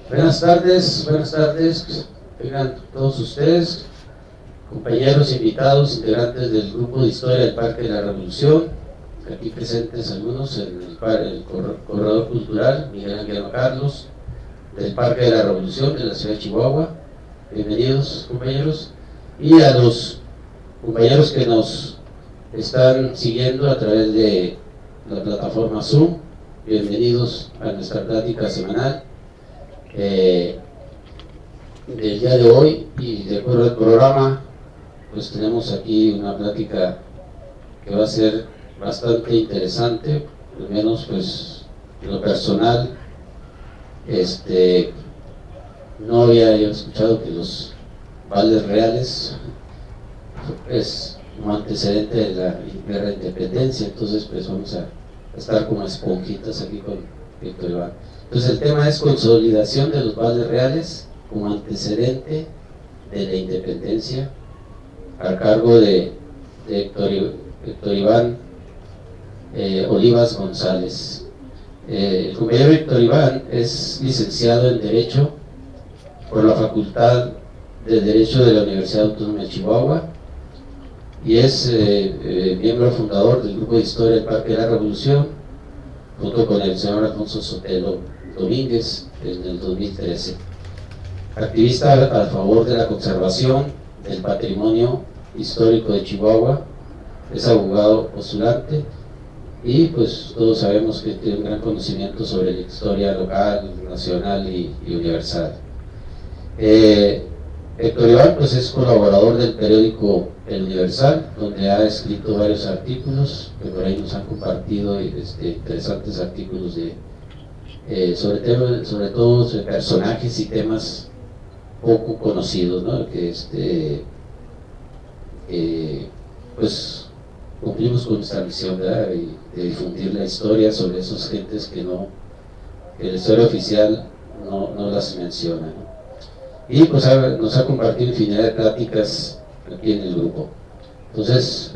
Buenas tardes, tengan todos ustedes, compañeros invitados, integrantes del Grupo de Historia del Parque de la Revolución, aquí presentes algunos en el Corredor Cultural Miguel Ángel Carlos, del Parque de la Revolución de la ciudad de Chihuahua. Bienvenidos, compañeros, y a los compañeros que nos están siguiendo a través de la plataforma Zoom, bienvenidos a nuestra plática semanal del día de hoy. Y de acuerdo al programa, pues tenemos aquí una plática que va a ser bastante interesante, al menos pues en lo personal. No había yo escuchado que los vales reales es un antecedente de la guerra de independencia, entonces pues vamos a estar como esponjitas aquí con Víctor Iván. Entonces el tema es consolidación de los vales reales como antecedente de la independencia, a cargo de Héctor Iván Olivas González. El compañero Héctor Iván es licenciado en Derecho por la Facultad de Derecho de la Universidad Autónoma de Chihuahua y es miembro fundador del Grupo de Historia del Parque de la Revolución, junto con el señor Alfonso Sotelo Domínguez en el 2013. Activista a favor de la conservación del patrimonio histórico de Chihuahua, es abogado postulante y pues todos sabemos que tiene un gran conocimiento sobre la historia local, nacional y universal. Héctor Iván pues es colaborador del periódico El Universal, donde ha escrito varios artículos que por ahí nos han compartido, interesantes artículos sobre todo sobre personajes y temas poco conocidos, ¿no? Que pues cumplimos con nuestra misión, ¿verdad? De difundir la historia sobre esas gentes que la historia oficial no las menciona, ¿no? Y pues nos ha compartido infinidad de pláticas aquí en el grupo. Entonces,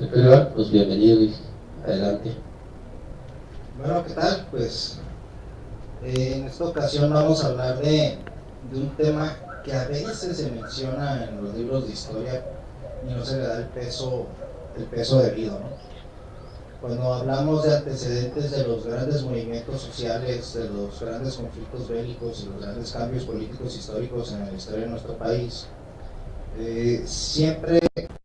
pues bienvenido y adelante. Bueno, ¿qué tal? Pues en esta ocasión vamos a hablar de un tema que a veces se menciona en los libros de historia y no se le da el peso debido, ¿no? Cuando hablamos de antecedentes de los grandes movimientos sociales, de los grandes conflictos bélicos y los grandes cambios políticos históricos en la historia de nuestro país, siempre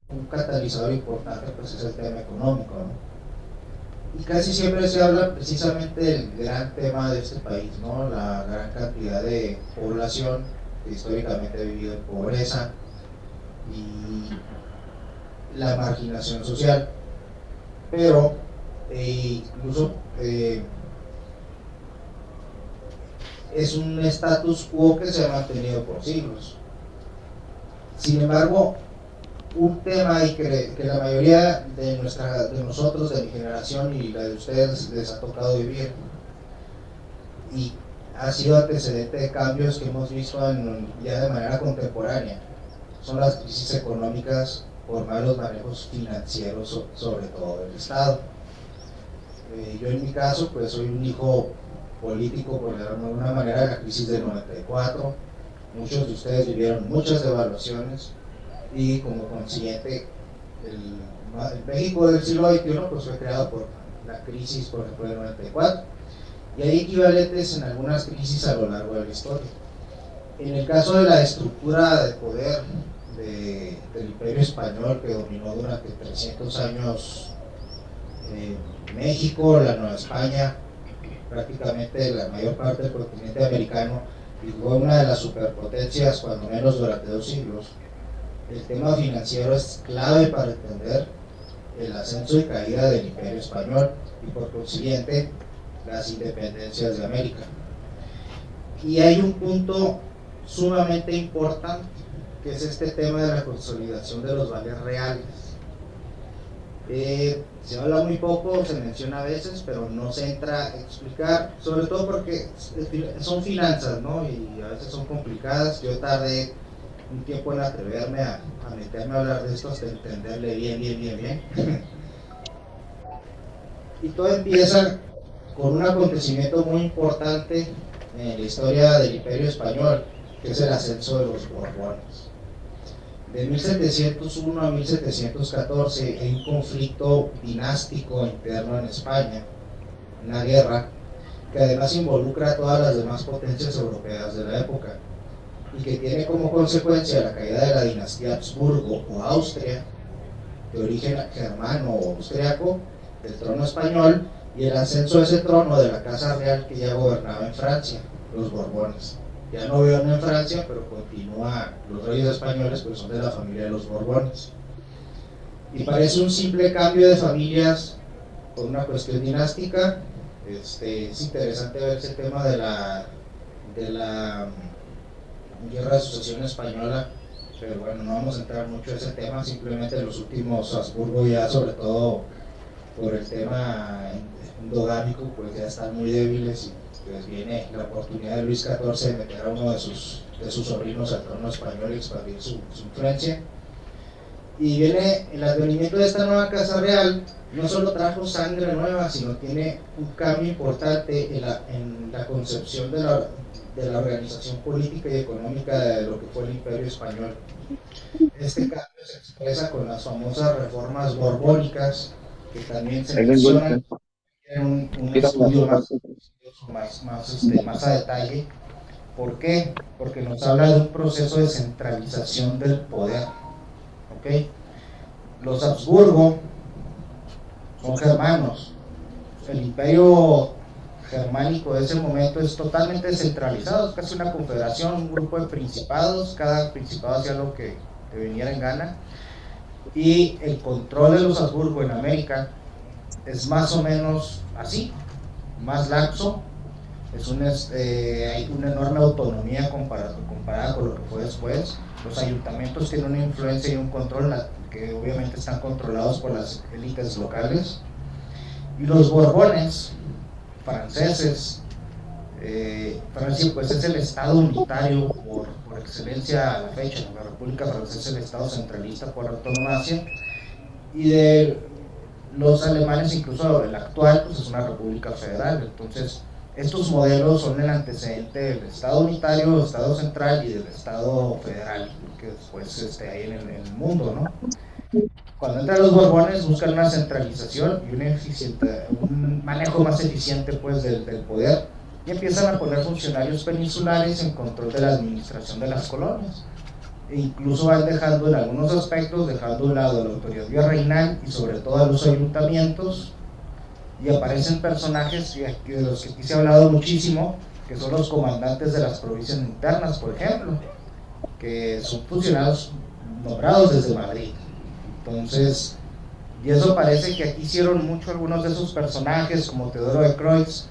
un catalizador importante pues es el tema económico, ¿no? Y casi siempre se habla precisamente del gran tema de este país, ¿no? La gran cantidad de población que históricamente ha vivido en pobreza y la marginación social. Pero incluso es un status quo que se ha mantenido por siglos. Sin embargo, un tema y que la mayoría de nosotros, de mi generación y la de ustedes, les ha tocado vivir y ha sido antecedente de cambios que hemos visto ya de manera contemporánea, son las crisis económicas por malos manejos financieros, sobre todo del Estado. Yo en mi caso pues soy un hijo político, por decirlo de alguna manera, de la crisis del 94. Muchos de ustedes vivieron muchas devaluaciones y como consiguiente el México del siglo XXI pues fue creado por la crisis, por ejemplo, del 94, y hay equivalentes en algunas crisis a lo largo de la historia. En el caso de la estructura de poder del Imperio Español, que dominó durante 300 años México, la Nueva España, prácticamente la mayor parte del continente americano, y fue una de las superpotencias, cuando menos durante 2 siglos. El tema financiero es clave para entender el ascenso y caída del Imperio Español y por consiguiente las independencias de América. Y hay un punto sumamente importante, que es este tema de la consolidación de los vales reales. Se habla muy poco, se menciona a veces, pero no se entra a explicar, sobre todo porque son finanzas, ¿no? Y a veces son complicadas. Yo tardé un tiempo en atreverme a meterme a hablar de esto hasta entenderle bien. Y todo empieza con un acontecimiento muy importante en la historia del Imperio Español, que es el ascenso de los Borbones. De 1701 a 1714 hay un conflicto dinástico interno en España, una guerra que además involucra a todas las demás potencias europeas de la época y que tiene como consecuencia la caída de la dinastía Habsburgo o Austria, de origen germano o austriaco, del trono español, y el ascenso de ese trono de la casa real que ya gobernaba en Francia, los Borbones. Ya no gobierna en Francia, pero continúa, los reyes españoles pues son de la familia de los Borbones. Y parece un simple cambio de familias por una cuestión dinástica. Es interesante ver ese tema de la guerra de sucesión española, pero bueno, no vamos a entrar mucho en ese tema. Simplemente en los últimos Habsburgo, ya sobre todo por el tema endogámico, pues ya están muy débiles, y pues viene la oportunidad de Luis XIV de meter a uno de sus sobrinos al trono español y expandir su influencia. Y viene el advenimiento de esta nueva casa real. No solo trajo sangre nueva, sino tiene un cambio importante en la concepción de la organización política y económica de lo que fue el Imperio Español. Este cambio se expresa con las famosas reformas borbónicas, que también se mencionan en un estudio más a detalle. ¿Por qué? Porque nos habla de un proceso de centralización del poder. ¿Okay? Los Habsburgo son germanos. El imperio germánico de ese momento es totalmente descentralizado, es casi una confederación, un grupo de principados, cada principado hacía lo que le viniera en gana, y el control de los Habsburgo en América es más o menos así, más laxo. Hay una enorme autonomía comparada con lo que fue después. Los ayuntamientos tienen una influencia y un control que obviamente están controlados por las élites locales. Y los Borbones franceses, Francia pues es el estado unitario por excelencia a la fecha. La República Francesa es el estado centralista por antonomasia, y de los alemanes, incluso el actual, pues es una república federal. Entonces estos modelos son el antecedente del estado unitario, del estado central y del estado federal que después hay en el mundo, ¿no? Cuando entran los Borbones buscan una centralización y un manejo más eficiente pues del poder, y empiezan a poner funcionarios peninsulares en control de la administración de las colonias, e incluso van dejando en algunos aspectos, dejando a un lado la autoridad virreinal y sobre todo a los ayuntamientos, y aparecen personajes de los que aquí se ha hablado muchísimo, que son los comandantes de las provincias internas, por ejemplo, que son funcionarios nombrados desde Madrid. Entonces, y eso parece que aquí hicieron mucho algunos de esos personajes, como Teodoro de Croix,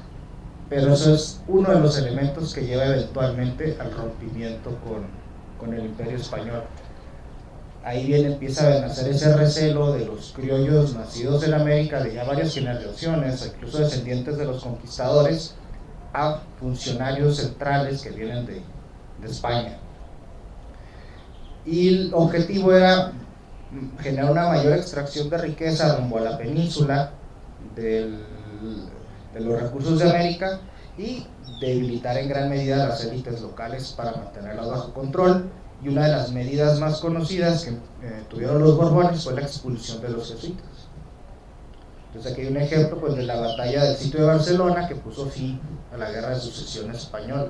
pero eso es uno de los elementos que lleva eventualmente al rompimiento con el Imperio Español. Ahí empieza a nacer ese recelo de los criollos nacidos en América de ya varias generaciones, incluso descendientes de los conquistadores, a funcionarios centrales que vienen de España. Y el objetivo era generar una mayor extracción de riqueza rumbo a la península de los recursos de América, y debilitar en gran medida las élites locales para mantenerlas bajo control. Y una de las medidas más conocidas que tuvieron los Borbones fue la expulsión de los jesuitas. Entonces aquí hay un ejemplo pues, de la batalla del sitio de Barcelona, que puso fin a la guerra de sucesión española.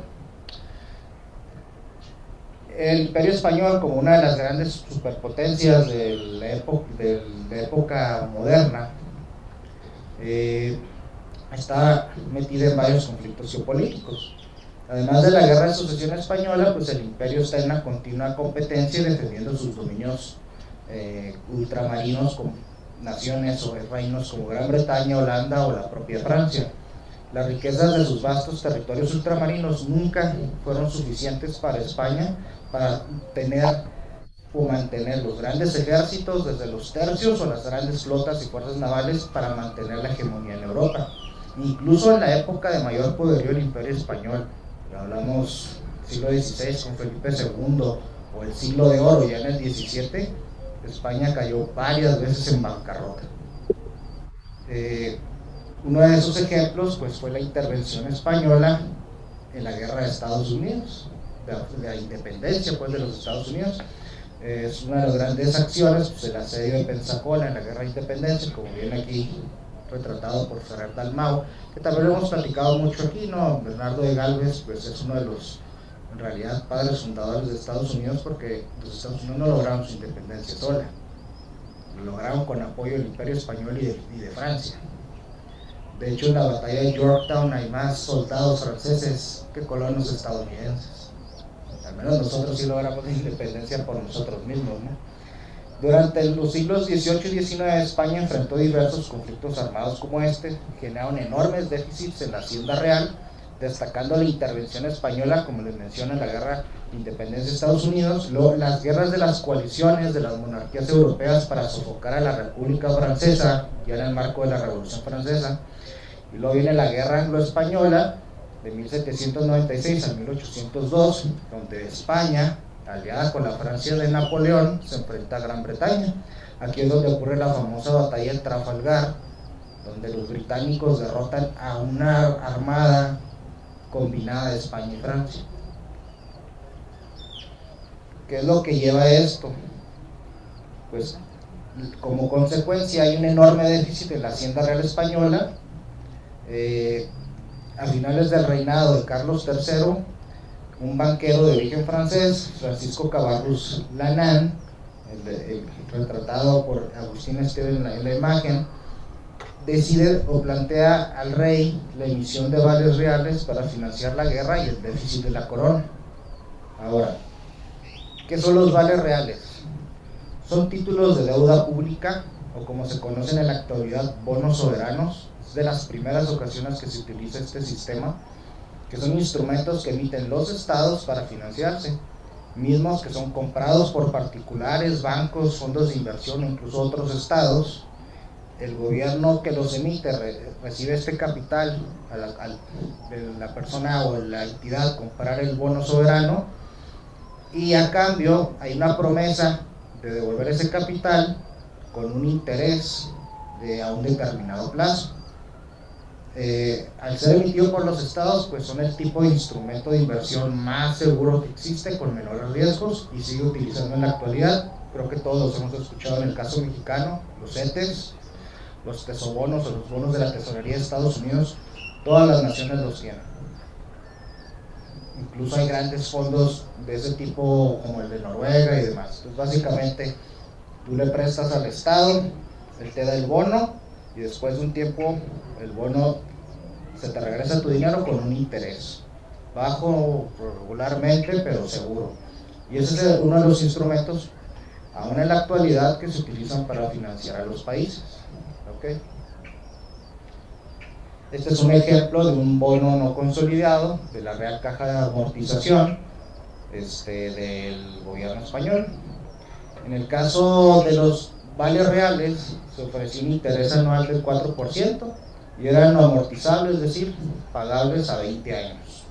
El Imperio Español, como una de las grandes superpotencias de la época moderna, está metida en varios conflictos geopolíticos. Además de la guerra de sucesión española, pues el imperio está en una continua competencia defendiendo sus dominios ultramarinos con naciones o reinos como Gran Bretaña, Holanda o la propia Francia. Las riquezas de sus vastos territorios ultramarinos nunca fueron suficientes para España para tener o mantener los grandes ejércitos, desde los tercios o las grandes flotas y fuerzas navales, para mantener la hegemonía en Europa. Incluso en la época de mayor poderío del Imperio Español, hablamos siglo XVI con Felipe II, o el siglo de oro ya en el XVII, España cayó varias veces en bancarrota. Uno de esos ejemplos pues, fue la intervención española en la guerra de Estados Unidos, de la independencia pues, de los Estados Unidos. Es una de las grandes acciones, pues, el asedio de Pensacola en la guerra de independencia, como viene aquí retratado por Ferrer Dalmau, que también lo hemos platicado mucho aquí, ¿no? Bernardo de Galvez pues, es uno de los, en realidad, padres fundadores de Estados Unidos, porque los Estados Unidos no lograron su independencia sola, lo lograron con apoyo del Imperio Español y de Francia. De hecho, en la batalla de Yorktown hay más soldados franceses que colonos estadounidenses. Al menos nosotros sí logramos la independencia por nosotros mismos, ¿no? Durante los siglos XVIII y XIX, España enfrentó diversos conflictos armados como este, generaron enormes déficits en la hacienda real, destacando la intervención española, como les menciona, la guerra de independencia de Estados Unidos, las guerras de las coaliciones de las monarquías europeas para sofocar a la República Francesa, ya en el marco de la Revolución Francesa, y luego viene la guerra anglo-española, de 1796 a 1802, donde España, aliada con la Francia de Napoleón, se enfrenta a Gran Bretaña. Aquí es donde ocurre la famosa batalla de Trafalgar, donde los británicos derrotan a una armada combinada de España y Francia. ¿Qué es lo que lleva a esto? Pues como consecuencia hay un enorme déficit en la hacienda real española. A finales del reinado de Carlos III, un banquero de origen francés, Francisco Cabarrús Lanán, el retratado por Agustín Esteve en la imagen, decide o plantea al rey la emisión de vales reales para financiar la guerra y el déficit de la corona. Ahora, ¿qué son los vales reales? Son títulos de deuda pública, o como se conocen en la actualidad, bonos soberanos. Es de las primeras ocasiones que se utiliza este sistema, que son instrumentos que emiten los estados para financiarse, mismos que son comprados por particulares, bancos, fondos de inversión, incluso otros estados. El gobierno que los emite recibe este capital de la persona o la entidad comprar el bono soberano, y a cambio hay una promesa de devolver ese capital con un interés a un determinado plazo. Al ser emitido por los estados, pues son el tipo de instrumento de inversión más seguro que existe, con menores riesgos, y sigue utilizando en la actualidad. Creo que todos los hemos escuchado en el caso mexicano, los CETES, los tesobonos o los bonos de la tesorería de Estados Unidos. Todas las naciones los tienen. Incluso hay grandes fondos de ese tipo como el de Noruega y demás. Entonces básicamente tú le prestas al estado, él te da el bono, y después de un tiempo el bono se te regresa tu dinero con un interés bajo regularmente, pero seguro. Y ese es uno de los instrumentos aún en la actualidad que se utilizan para financiar a los países. ¿Okay? Este es un ejemplo de un bono no consolidado de la Real Caja de Amortización del gobierno español. En el caso de los vales reales se ofreció un interés anual del 4% y eran no amortizables, es decir, pagables a 20 años.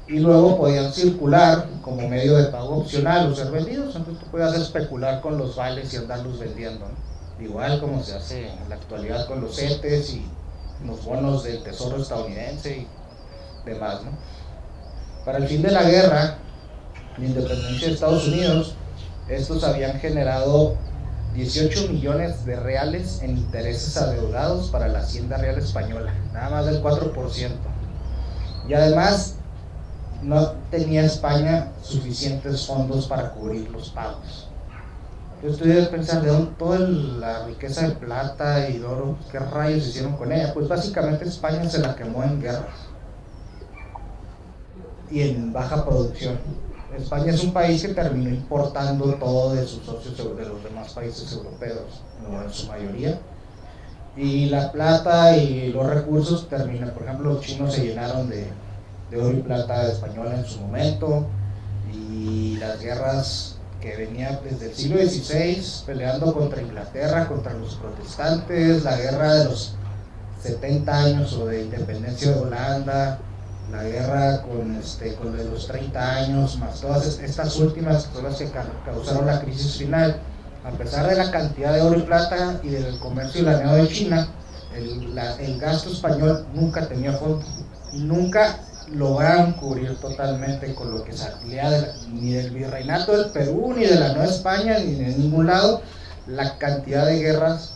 Y luego podían circular como medio de pago opcional o ser vendidos. Entonces tú podías especular con los vales y andarlos vendiendo, ¿no? Igual como se hace en la actualidad con los CETES y los bonos del Tesoro estadounidense y demás, ¿no? Para el fin de la guerra, la independencia de Estados Unidos, estos habían generado 18 millones de reales en intereses adeudados para la hacienda real española, nada más del 4%. Y además no tenía España suficientes fondos para cubrir los pagos. Yo estoy a pensar de dónde toda la riqueza de plata y de oro, ¿qué rayos hicieron con ella? Pues básicamente España se la quemó en guerras y en baja producción. España es un país que terminó importando todo de sus socios de los demás países europeos, no, en su mayoría. Y la plata y los recursos terminan, por ejemplo, los chinos se llenaron de oro y plata española en su momento, y las guerras que venían desde el siglo XVI peleando contra Inglaterra, contra los protestantes, la guerra de los 70 años o de independencia de Holanda, la guerra con de los 30 años, más todas estas últimas que son las que causaron la crisis final. A pesar de la cantidad de oro y plata y del comercio ilaneado de China, el gasto español nunca tenía fondo y nunca lograron cubrir totalmente con lo que salía ni del virreinato del Perú, ni de la Nueva España, ni de ningún lado, la cantidad de guerras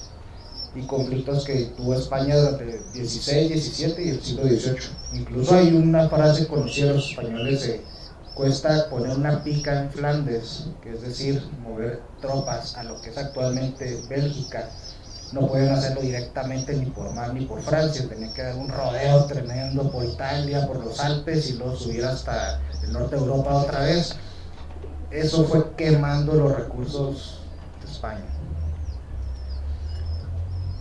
y conflictos que tuvo España durante el 16, 17 y el siglo XVIII. Incluso hay una frase conocida de los españoles de cuesta poner una pica en Flandes, que es decir, mover tropas a lo que es actualmente Bélgica. No pueden hacerlo directamente ni por mar ni por Francia, tenían que dar un rodeo tremendo por Italia, por los Alpes y luego subir hasta el norte de Europa otra vez. Eso fue quemando los recursos de España.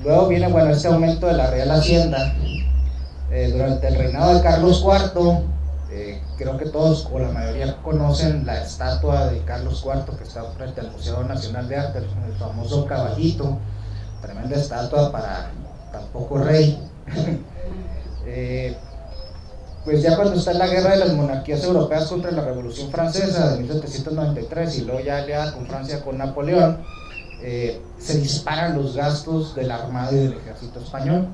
Luego viene, bueno, este aumento de la Real Hacienda. Durante el reinado de Carlos IV, creo que todos o la mayoría conocen la estatua de Carlos IV que está frente al Museo Nacional de Arte, el famoso caballito, tremenda estatua para tan poco rey. Pues ya cuando está en la guerra de las monarquías europeas contra la Revolución Francesa de 1793 y luego ya aliada con Francia con Napoleón, se disparan los gastos de la Armada y del Ejército español.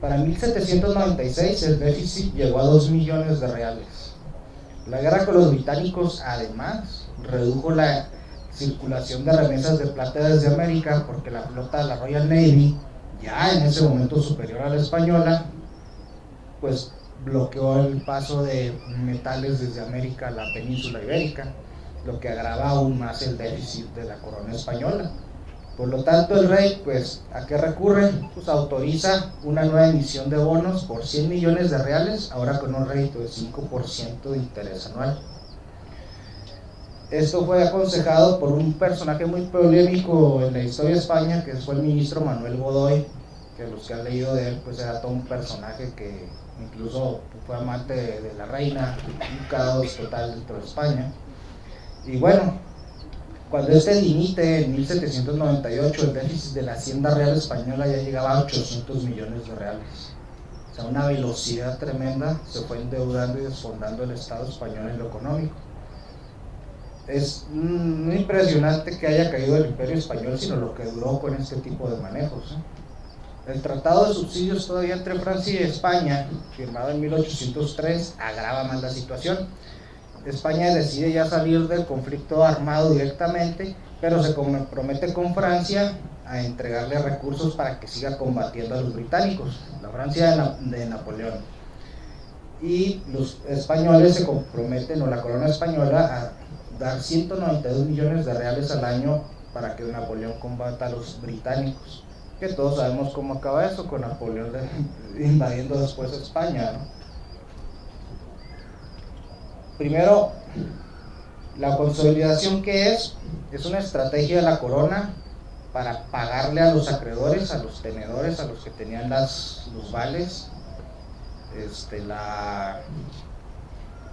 Para 1796 el déficit llegó a 2 millones de reales. La guerra con los británicos además redujo la circulación de remesas de plata desde América, porque la flota de la Royal Navy, ya en ese momento superior a la española, pues bloqueó el paso de metales desde América a la península ibérica, lo que agrava aún más el déficit de la corona española. Por lo tanto, el rey, pues, ¿a qué recurre? Pues autoriza una nueva emisión de bonos por 100 millones de reales, ahora con un rédito de 5% de interés anual. Esto fue aconsejado por un personaje muy polémico en la historia de España, que fue el ministro Manuel Godoy, que los que han leído de él, pues era todo un personaje que incluso fue amante de la reina, un caos total dentro de España. Y bueno, cuando este dimite en 1798, el déficit de la Hacienda Real Española ya llegaba a 800 millones de reales. O sea, una velocidad tremenda, se fue endeudando y desfondando el Estado español en lo económico. Es muy impresionante que haya caído el Imperio Español, sino lo que duró con este tipo de manejos. El Tratado de Subsidios todavía entre Francia y España, firmado en 1803, agrava más la situación. España decide ya salir del conflicto armado directamente, pero se compromete con Francia a entregarle recursos para que siga combatiendo a los británicos, la Francia de Napoleón. Y los españoles se comprometen, o la corona española, a dar 192 millones de reales al año para que Napoleón combata a los británicos, que todos sabemos cómo acaba eso, con Napoleón invadiendo después España, ¿no? Primero, la consolidación, ¿qué es? Es una estrategia de la corona para pagarle a los acreedores, a los tenedores, a los que tenían los vales.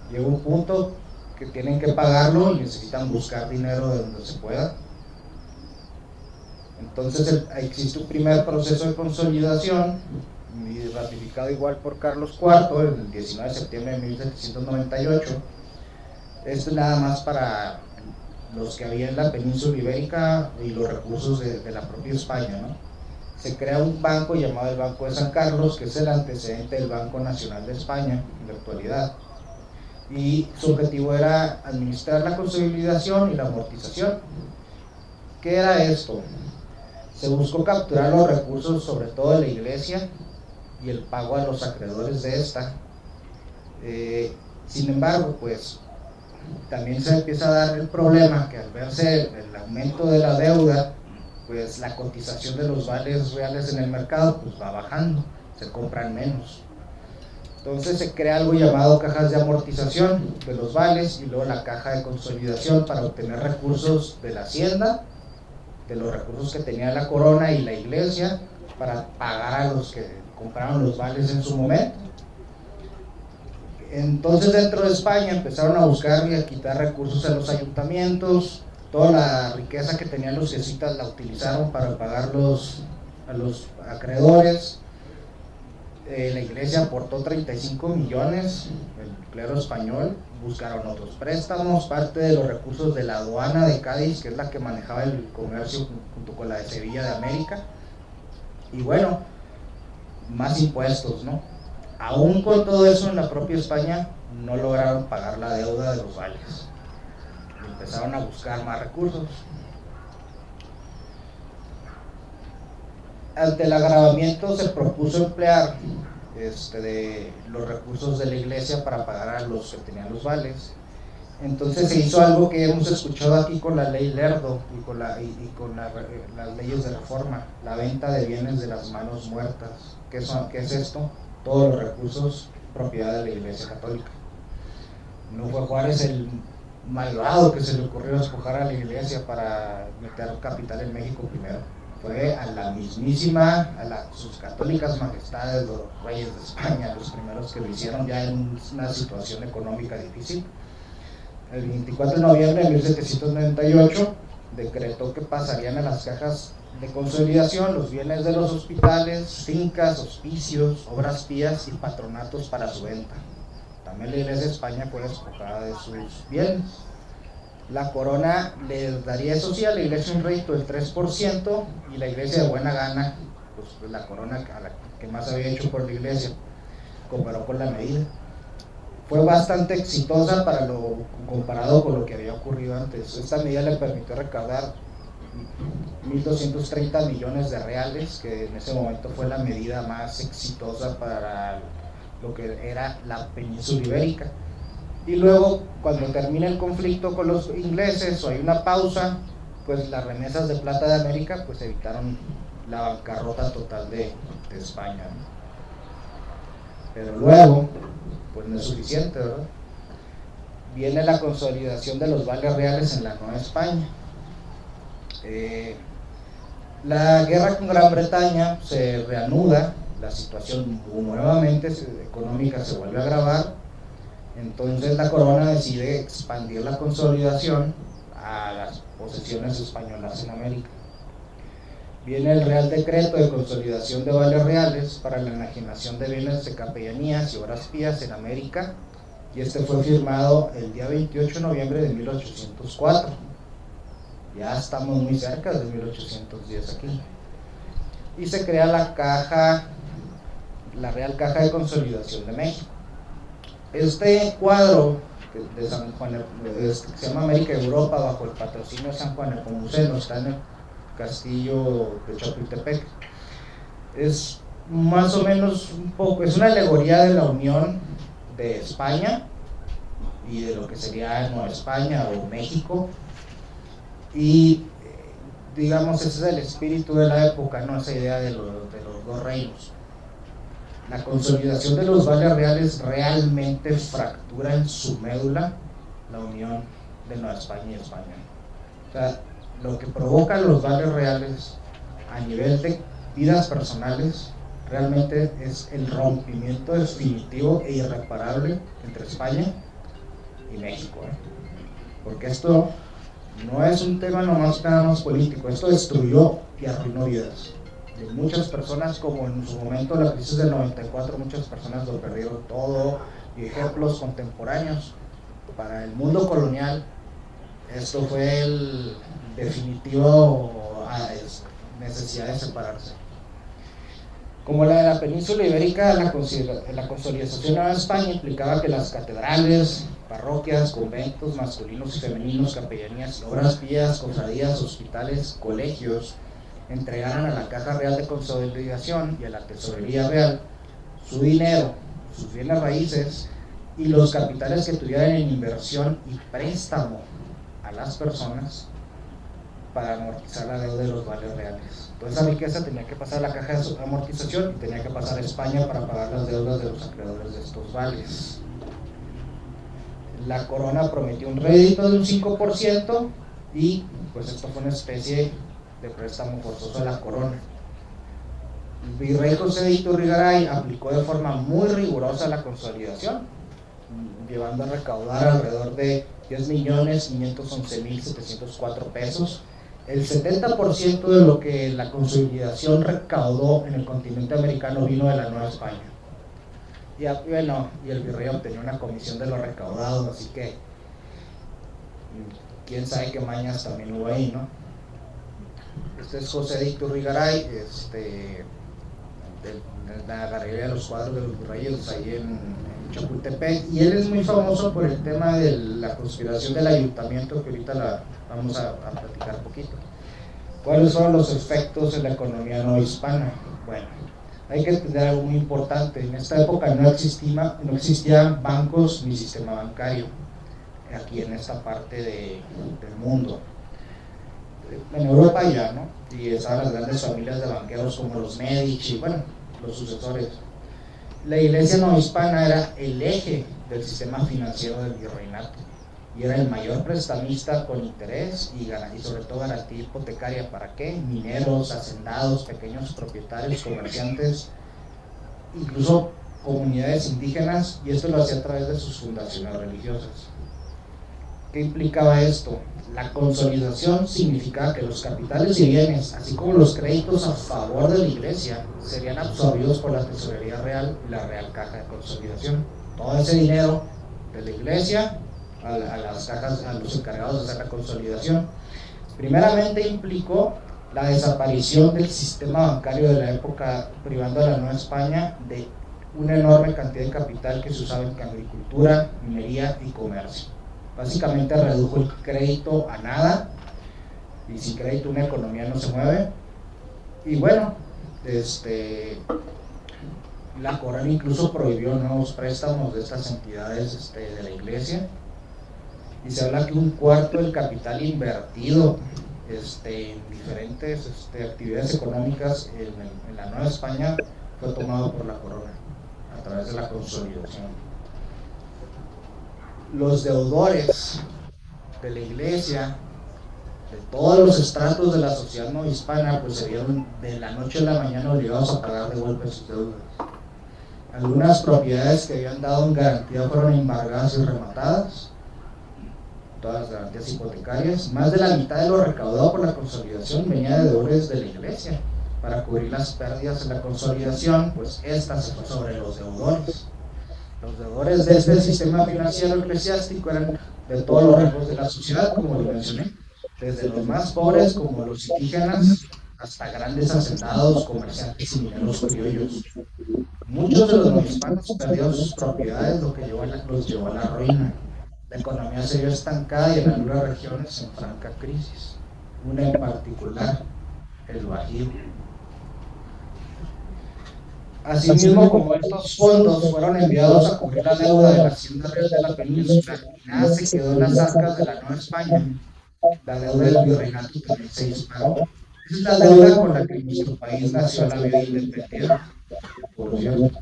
Llega un punto que tienen que pagarlo y necesitan buscar dinero de donde se pueda. Entonces existe un primer proceso de consolidación, ratificado igual por Carlos IV el 19 de septiembre de 1798. Esto nada más para los que había en la península ibérica y los recursos de la propia España, ¿no? Se crea un banco llamado el Banco de San Carlos, que es el antecedente del Banco Nacional de España en la actualidad, y su objetivo era administrar la consolidación y la amortización. ¿Qué era esto? Se buscó capturar los recursos, sobre todo de la Iglesia, y el pago a los acreedores de esta. Sin embargo, pues también se empieza a dar el problema que al verse el aumento de la deuda, pues la cotización de los vales reales en el mercado pues va bajando, se compran menos. Entonces se crea algo llamado cajas de amortización de los vales y luego la caja de consolidación para obtener recursos de la hacienda, de los recursos que tenía la corona y la iglesia para pagar a los que compraron los vales en su momento. Entonces dentro de España empezaron a buscar y a quitar recursos a los ayuntamientos, toda la riqueza que tenían los jesuitas la utilizaron para pagar a los acreedores. La iglesia aportó 35 millones, el clero español, buscaron otros préstamos, parte de los recursos de la aduana de Cádiz, que es la que manejaba el comercio junto con la de Sevilla de América, y bueno, más impuestos, ¿no? aún con todo eso, en la propia España no lograron pagar la deuda de los vales. Empezaron a buscar más recursos. Ante el agravamiento se propuso emplear de los recursos de la iglesia para pagar a los que tenían los vales. Entonces se hizo algo que hemos escuchado aquí con la ley Lerdo y con las leyes de reforma: la venta de bienes de las manos muertas. ¿Qué es esto? Todos los recursos propiedad de la Iglesia Católica. No fue Juárez el malvado que se le ocurrió despojar a la iglesia para meter capital en México primero. Fue a la mismísima, sus católicas majestades, los reyes de España, los primeros que lo hicieron ya en una situación económica difícil. El 24 de noviembre de 1798 decretó que pasarían a las cajas de consolidación los bienes de los hospitales, fincas, hospicios, obras pías y patronatos para su venta. También la Iglesia de España fue despojada de sus bienes. La corona le daría, eso sí, a la iglesia un rédito del 3%, y la iglesia de buena gana, pues la corona a la que más había hecho por la iglesia, comparó con la medida. Fue bastante exitosa comparado con lo que había ocurrido antes. Esta medida le permitió recaudar 1.230 millones de reales, que en ese momento fue la medida más exitosa para lo que era la península ibérica. Y luego, cuando termina el conflicto con los ingleses o hay una pausa, pues las remesas de plata de América pues evitaron la bancarrota total de España, ¿no? Pero luego, pues no es suficiente, ¿verdad? Viene la consolidación de los vales reales en la Nueva España. La guerra con Gran Bretaña se reanuda, la situación nuevamente económica se vuelve a agravar. Entonces la corona decide expandir la consolidación a las posesiones españolas en América. Viene el Real Decreto de Consolidación de Vales Reales para la enajenación de bienes de capellanías y obras pías en América, y este fue firmado el día 28 de noviembre de 1804. Ya estamos muy cerca de 1810 aquí. Y se crea la Real Caja de Consolidación de México. Este cuadro de San Juan, que se llama América y Europa, bajo el patrocinio de San Juan Nepomuceno, está en el castillo de Chapultepec. Es más o menos es una alegoría de la unión de España y de lo que sería Nueva España o México, y digamos ese es el espíritu de la época, ¿no? Esa idea de los dos reinos. La consolidación de los vales reales realmente fractura en su médula la unión de Nueva España y España. O sea, lo que provocan los vales reales a nivel de vidas personales realmente es el rompimiento definitivo e irreparable entre España y México, ¿eh? Porque esto no es un tema nada más político, esto destruyó y arruinó vidas de muchas personas, como en su momento la crisis del 94, muchas personas lo perdieron todo, y ejemplos contemporáneos. Para el mundo colonial, esto fue el definitivo necesidad de separarse. Como la de la península ibérica, la consolidación de Nueva España implicaba que las catedrales, parroquias, conventos masculinos y femeninos, capellanías, obras pías, cofradías, hospitales, colegios, entregaran a la Caja Real de Consolidación y a la Tesorería Real su dinero, sus bienes raíces y los capitales que tuvieran en inversión y préstamo a las personas para amortizar la deuda de los vales reales. Toda esa riqueza tenía que pasar a la caja de amortización y tenía que pasar a España para pagar las deudas de los acreedores de estos vales. La corona prometió un rédito de un 5% y pues esto fue una especie de préstamo forzoso a la corona. El virrey José de Iturrigaray aplicó de forma muy rigurosa la consolidación, llevando a recaudar alrededor de 10.511.704 pesos. El 70% de lo que la consolidación recaudó en el continente americano vino de la Nueva España. Y el virrey obtenía una comisión de lo recaudado, así que quién sabe qué mañas también hubo ahí, ¿no? Este es José de Iturrigaray, en la Galería de los Cuadros de los Virreyes, ahí en Chapultepec, y él es muy famoso por el tema de la conspiración del ayuntamiento, que ahorita vamos a platicar poquito. ¿Cuáles son los efectos en la economía no hispana? Bueno, hay que entender algo muy importante. En esta época no existían bancos ni sistema bancario aquí en esta parte del mundo. En Europa ya, ¿no? Y estaban las grandes familias de banqueros como los Medici, bueno, los sucesores. La iglesia no hispana era el eje del sistema financiero del virreinato y era el mayor prestamista con interés y sobre todo garantía hipotecaria. ¿Para qué? Mineros, hacendados, pequeños propietarios, comerciantes, incluso comunidades indígenas, y esto lo hacía a través de sus fundaciones religiosas. ¿Qué implicaba esto? La consolidación significaba que los capitales y bienes, así como los créditos a favor de la iglesia, serían absorbidos por la tesorería real y la Real Caja de Consolidación. Todo ese dinero de la iglesia a las cajas, a los encargados de hacer la consolidación. Primeramente implicó la desaparición del sistema bancario de la época, privando a la Nueva España de una enorme cantidad de capital que se usaba en agricultura, minería y comercio. Básicamente redujo el crédito a nada, y sin crédito una economía no se mueve. Y bueno, la corona incluso prohibió nuevos préstamos de estas entidades de la iglesia, y se habla que un cuarto del capital invertido en diferentes actividades económicas en la Nueva España fue tomado por la corona a través de la consolidación. Los deudores de la iglesia, de todos los estratos de la sociedad no hispana, pues se vieron de la noche a la mañana obligados a pagar de golpe sus deudas. Algunas propiedades que habían dado en garantía fueron embargadas y rematadas, todas las garantías hipotecarias. Más de la mitad de lo recaudado por la consolidación venía de deudores de la iglesia. Para cubrir las pérdidas en la consolidación, pues esta se fue sobre los deudores. Los deudores de este sistema financiero eclesiástico eran de todos los rangos de la sociedad, como lo mencioné, desde los más pobres como los indígenas hasta grandes hacendados, comerciantes y mineros criollos. Muchos de los no hispanos perdieron sus propiedades, lo que los llevó a la ruina. La economía se vio estancada y en algunas regiones en franca crisis, una en particular, el Bajío. Asimismo, como estos fondos fueron enviados a cubrir la deuda de la Hacienda Real de la Península, nada se quedó en las arcas de la Nueva España. La deuda del virreinato también se disparó. Esa es la deuda con la que nuestro país nació a la vida independiente, por cierto.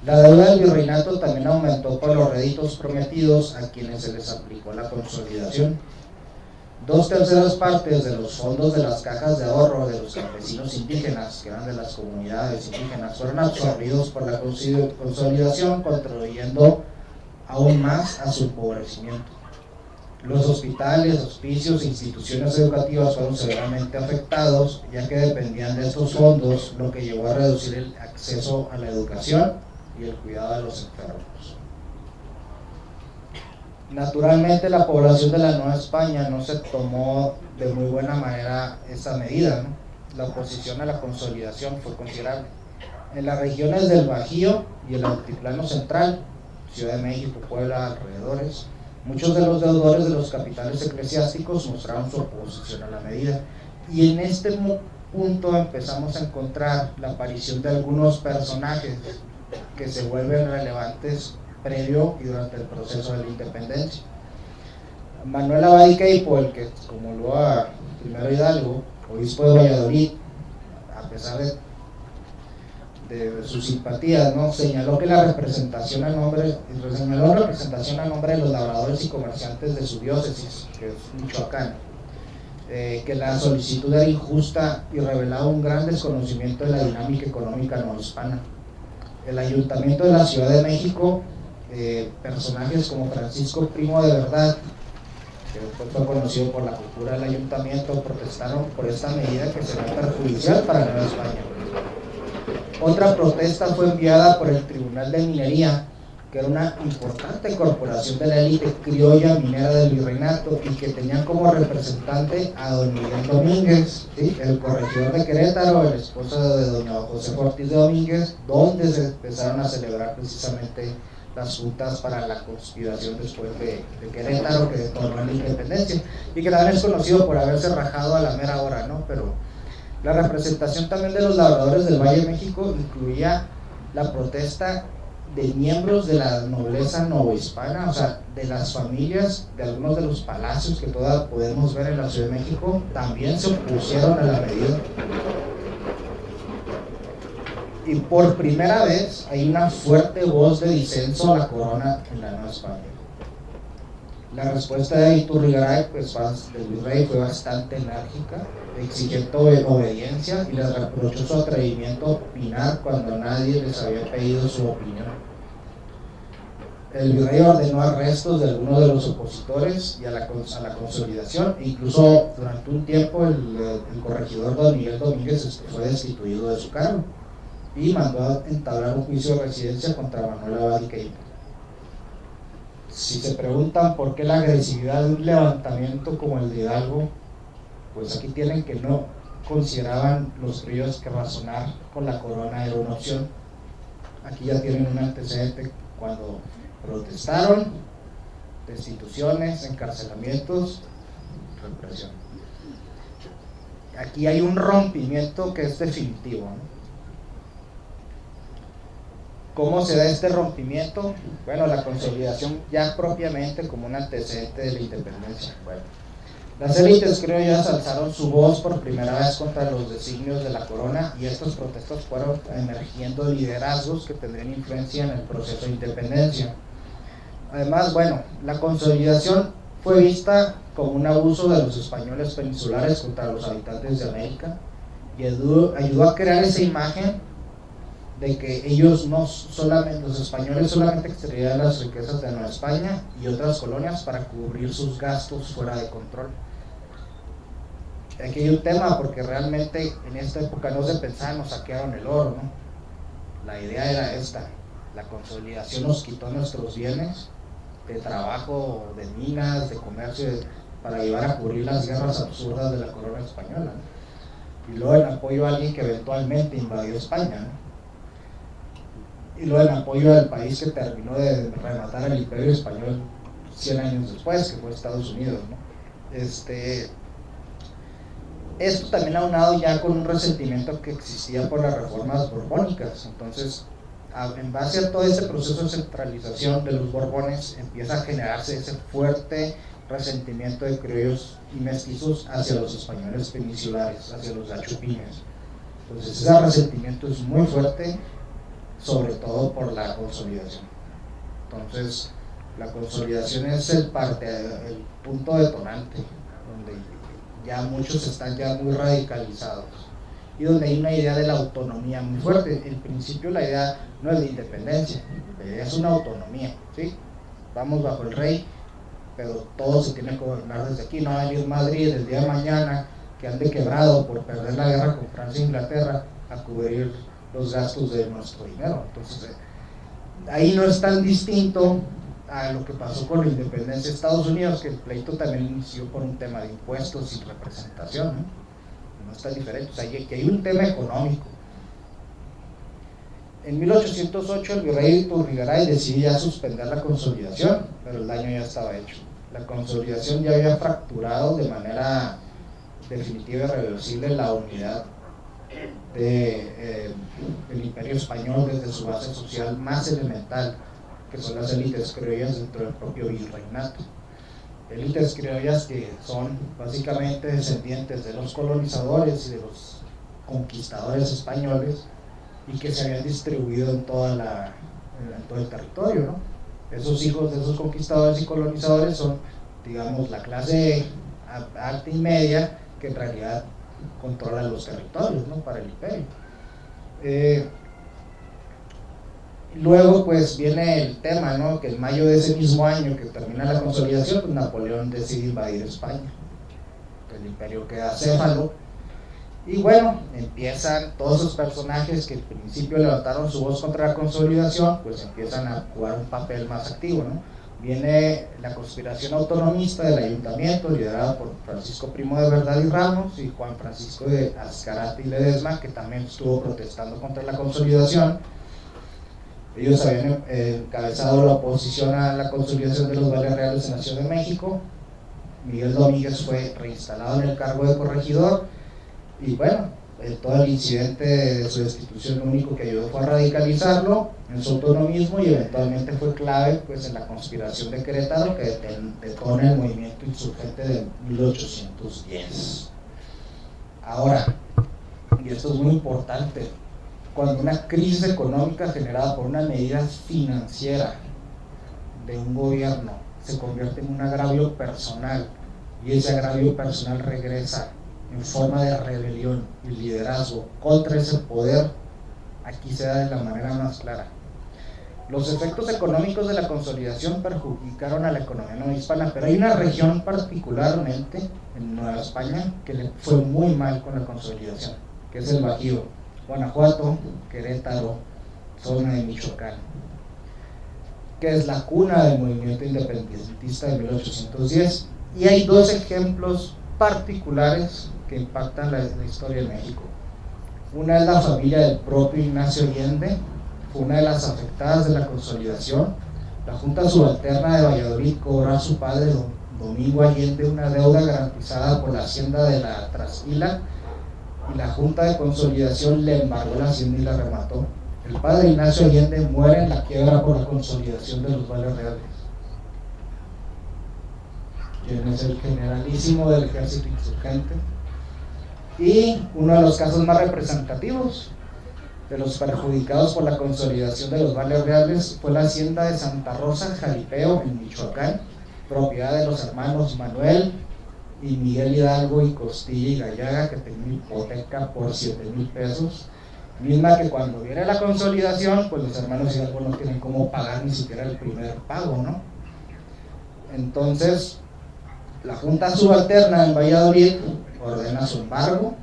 La deuda del virreinato también aumentó por los réditos prometidos a quienes se les aplicó la consolidación. 2/3 partes de los fondos de las cajas de ahorro de los campesinos indígenas, que eran de las comunidades indígenas, fueron absorbidos por la consolidación, contribuyendo aún más a su empobrecimiento. Los hospitales, hospicios e instituciones educativas fueron severamente afectados, ya que dependían de estos fondos, lo que llevó a reducir el acceso a la educación y el cuidado de los enfermos. Naturalmente, la población de la Nueva España no se tomó de muy buena manera esta medida, ¿no? La oposición a la consolidación fue considerable. En las regiones del Bajío y el Altiplano Central, Ciudad de México, Puebla, alrededores, muchos de los deudores de los capitales eclesiásticos mostraron su oposición a la medida. Y en este punto empezamos a encontrar la aparición de algunos personajes que se vuelven relevantes previo y durante el proceso de la independencia. Manuel Abad y Queipo, el que comulgó a Primero Hidalgo, obispo de Valladolid, a pesar de sus simpatías, ¿no?, señaló la representación a nombre de los labradores y comerciantes de su diócesis, que es Michoacán, que la solicitud era injusta y revelaba un gran desconocimiento de la dinámica económica no hispana. El Ayuntamiento de la Ciudad de México, personajes como Francisco Primo de Verdad, que después fue conocido por la cultura del ayuntamiento, protestaron por esta medida que será perjudicial para Nueva España. Otra protesta fue enviada por el Tribunal de Minería que era una importante corporación de la élite criolla minera del virreinato y que tenían como representante a don Miguel Domínguez, ¿sí? El corregidor de Querétaro, el esposo de doña José Ortiz de Domínguez, donde se empezaron a celebrar precisamente las juntas para la conspiración después de Querétaro, que detonó la independencia, y que también es conocido por haberse rajado a la mera hora, ¿no? Pero la representación también de los labradores del Valle de México incluía la protesta de miembros de la nobleza novohispana, o sea, de las familias de algunos de los palacios que todavía podemos ver en la Ciudad de México, también se opusieron a la medida. Y por primera vez hay una fuerte voz de disenso a la corona en la Nueva España. La respuesta de Iturrigaray, pues, del virrey, fue bastante enérgica, exigiendo obediencia y les reprochó su atrevimiento a opinar cuando nadie les había pedido su opinión. El virrey ordenó arrestos de algunos de los opositores y a la consolidación, e incluso durante un tiempo el corregidor don Miguel Domínguez fue destituido de su cargo y mandó a entablar un juicio de residencia contra Manuel Abad y Queito. Si se preguntan por qué la agresividad de un levantamiento como el de Hidalgo, pues aquí tienen que no consideraban los criollos que razonar con la corona era una opción. Aquí ya tienen un antecedente cuando protestaron, destituciones, encarcelamientos, represión. Aquí hay un rompimiento que es definitivo, ¿no? ¿Cómo se da este rompimiento? Bueno, la consolidación ya propiamente como un antecedente de la independencia. Bueno, las élites criollas alzaron su voz por primera vez contra los designios de la corona y estos protestos fueron emergiendo liderazgos que tendrían influencia en el proceso de independencia. Además, bueno, la consolidación fue vista como un abuso de los españoles peninsulares contra los habitantes de América y ayudó a crear esa imagen de que ellos no solamente, los españoles solamente extraían las riquezas de Nueva España y otras colonias para cubrir sus gastos fuera de control. Aquí hay un tema porque realmente en esta época no se pensaba, nos saquearon el oro, ¿no? La idea era esta: la consolidación nos quitó nuestros bienes de trabajo, de minas, de comercio, para llevar a cubrir las guerras absurdas de la corona española, ¿no? Y luego en apoyo a alguien que eventualmente invadió España, ¿no? Y luego en apoyo al país que terminó de rematar al imperio español 100 años después, que fue Estados Unidos, ¿no? Esto también aunado ya con un resentimiento que existía por las reformas borbónicas. Entonces, en base a todo ese proceso de centralización de los borbones, empieza a generarse ese fuerte resentimiento de criollos y mestizos hacia los españoles peninsulares, hacia los gachupines. Entonces, ese resentimiento es muy fuerte, sobre todo por la consolidación. Entonces, la consolidación es el punto detonante, donde ya muchos están ya muy radicalizados y donde hay una idea de la autonomía muy fuerte. En principio la idea no es de independencia, la idea es una autonomía, ¿sí? Vamos bajo el rey, pero todo se tiene que gobernar desde aquí. No va a venir Madrid el día de mañana que ande quebrado por perder la guerra con Francia e Inglaterra a cubrir los gastos de nuestro dinero. Entonces, ahí no es tan distinto a lo que pasó con la independencia de Estados Unidos, que el pleito también inició por un tema de impuestos y representación, ¿no? No es tan diferente. O sea, que hay un tema económico. En 1808 el virrey Iturrigaray decidió ya suspender la consolidación, pero el daño ya estaba hecho. La consolidación ya había fracturado de manera definitiva y irreversible la unidad del imperio español desde su base social más elemental, que son las élites criollas dentro del propio virreinato. Élites criollas que son básicamente descendientes de los colonizadores y de los conquistadores españoles y que se habían distribuido en todo el territorio, ¿no? Esos hijos de esos conquistadores y colonizadores son, digamos, la clase alta y media que en realidad controla los territorios, ¿no? Para el imperio. Luego pues viene el tema, ¿no? Que en mayo de ese mismo año que termina la consolidación, pues Napoleón decide invadir España. El imperio queda acéfalo Y bueno, empiezan todos esos personajes que al principio levantaron su voz contra la consolidación, pues empiezan a jugar un papel más activo, ¿no? Viene la conspiración autonomista del ayuntamiento, liderada por Francisco Primo de Verdad y Ramos y Juan Francisco de Azcárate y Ledesma, que también estuvo protestando contra la consolidación. Ellos habían encabezado la oposición a la consolidación de los vales reales en la Ciudad de México. Miguel Domínguez fue reinstalado en el cargo de corregidor y bueno, todo el incidente de su destitución lo único que ayudó fue a radicalizarlo en su autonomismo y eventualmente fue clave pues en la conspiración de Querétaro que detona el movimiento insurgente de 1810. Ahora, y esto es muy importante, cuando una crisis económica generada por una medida financiera de un gobierno se convierte en un agravio personal y ese agravio personal regresa en forma de rebelión y liderazgo contra ese poder, aquí se da de la manera más clara. Los efectos económicos de la consolidación perjudicaron a la economía novohispana, pero hay una región particularmente en Nueva España que le fue muy mal con la consolidación, que es el Bajío, Guanajuato, Querétaro, zona de Michoacán, que es la cuna del movimiento independentista de 1810. Y hay dos ejemplos particulares que impactan la historia de México. Una es la familia del propio Ignacio Allende, fue una de las afectadas de la consolidación. La Junta Subalterna de Valladolid cobró a su padre, don Domingo Allende, una deuda garantizada por la hacienda de la Trasquila, y la Junta de Consolidación le embargó la hacienda y la remató. El padre Ignacio Allende muere en la quiebra por la consolidación de los vales reales. Quien es el generalísimo del ejército insurgente. Y uno de los casos más representativos de los perjudicados por la consolidación de los vales reales fue la hacienda de Santa Rosa, Jaripeo, en Michoacán, propiedad de los hermanos Manuel y Miguel Hidalgo y Costilla y Gallaga, que tenía una hipoteca por 7,000 pesos, misma que cuando viene la consolidación, pues los hermanos Hidalgo no tienen cómo pagar ni siquiera el primer pago, ¿no? Entonces, la Junta Subalterna en Valladolid ordena su embargo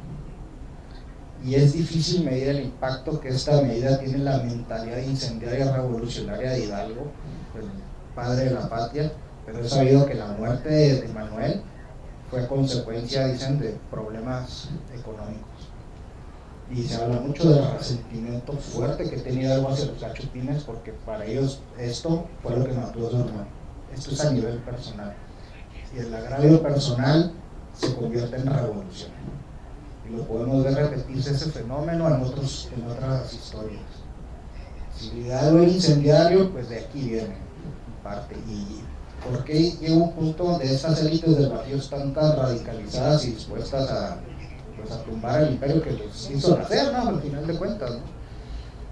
y es difícil medir el impacto que esta medida tiene en la mentalidad incendiaria revolucionaria de Hidalgo, el padre de la patria, pero es sabido que la muerte de Manuel fue consecuencia, dicen, de problemas económicos. Y se habla mucho del resentimiento fuerte que tenía Hidalgo hacia los gachupines, porque para ellos esto fue lo que mató a su hermano. Esto es a nivel personal. Y el agravio personal se convierte en revolución. Y lo podemos ver repetirse ese fenómeno en otras historias. Si Hidalgo era incendiario, pues de aquí viene en parte. ¿Y por qué llega un punto donde estas élites del Bajío están tan radicalizadas y dispuestas a tumbar el imperio que les hizo nacer, ¿no? Al final de cuentas, ¿no?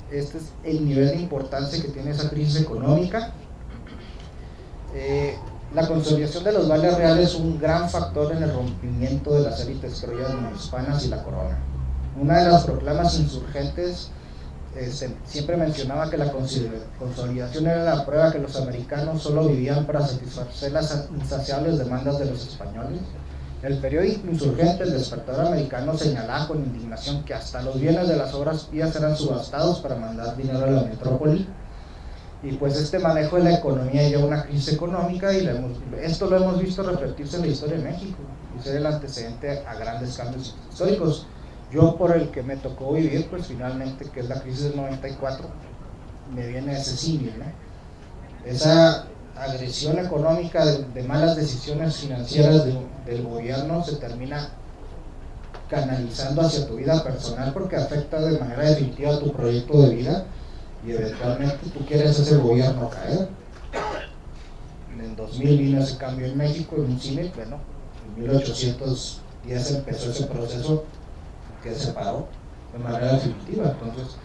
Este es el nivel de importancia que tiene esa crisis económica. La consolidación de los vales reales es un gran factor en el rompimiento de las élites criollas novohispanas y la corona. Una de las proclamas insurgentes siempre mencionaba que la consolidación era la prueba que los americanos solo vivían para satisfacer las insaciables demandas de los españoles. El periódico insurgente El Despertador Americano señalaba con indignación que hasta los bienes de las obras pías eran subastados para mandar dinero a la metrópoli. Y pues este manejo de la economía lleva a una crisis económica y esto lo hemos visto refletirse en la historia de México y ser el antecedente a grandes cambios históricos. Yo, por el que me tocó vivir, pues finalmente, que es la crisis del 94, me viene ese símil, ¿no? Esa agresión económica de malas decisiones financieras del gobierno se termina canalizando hacia tu vida personal porque afecta de manera definitiva tu proyecto de vida y eventualmente tú quieres ese gobierno caer. En 2000 vino ese cambio en México, en un símil, bueno, en 1810 empezó ese proceso que se paró de manera definitiva. Entonces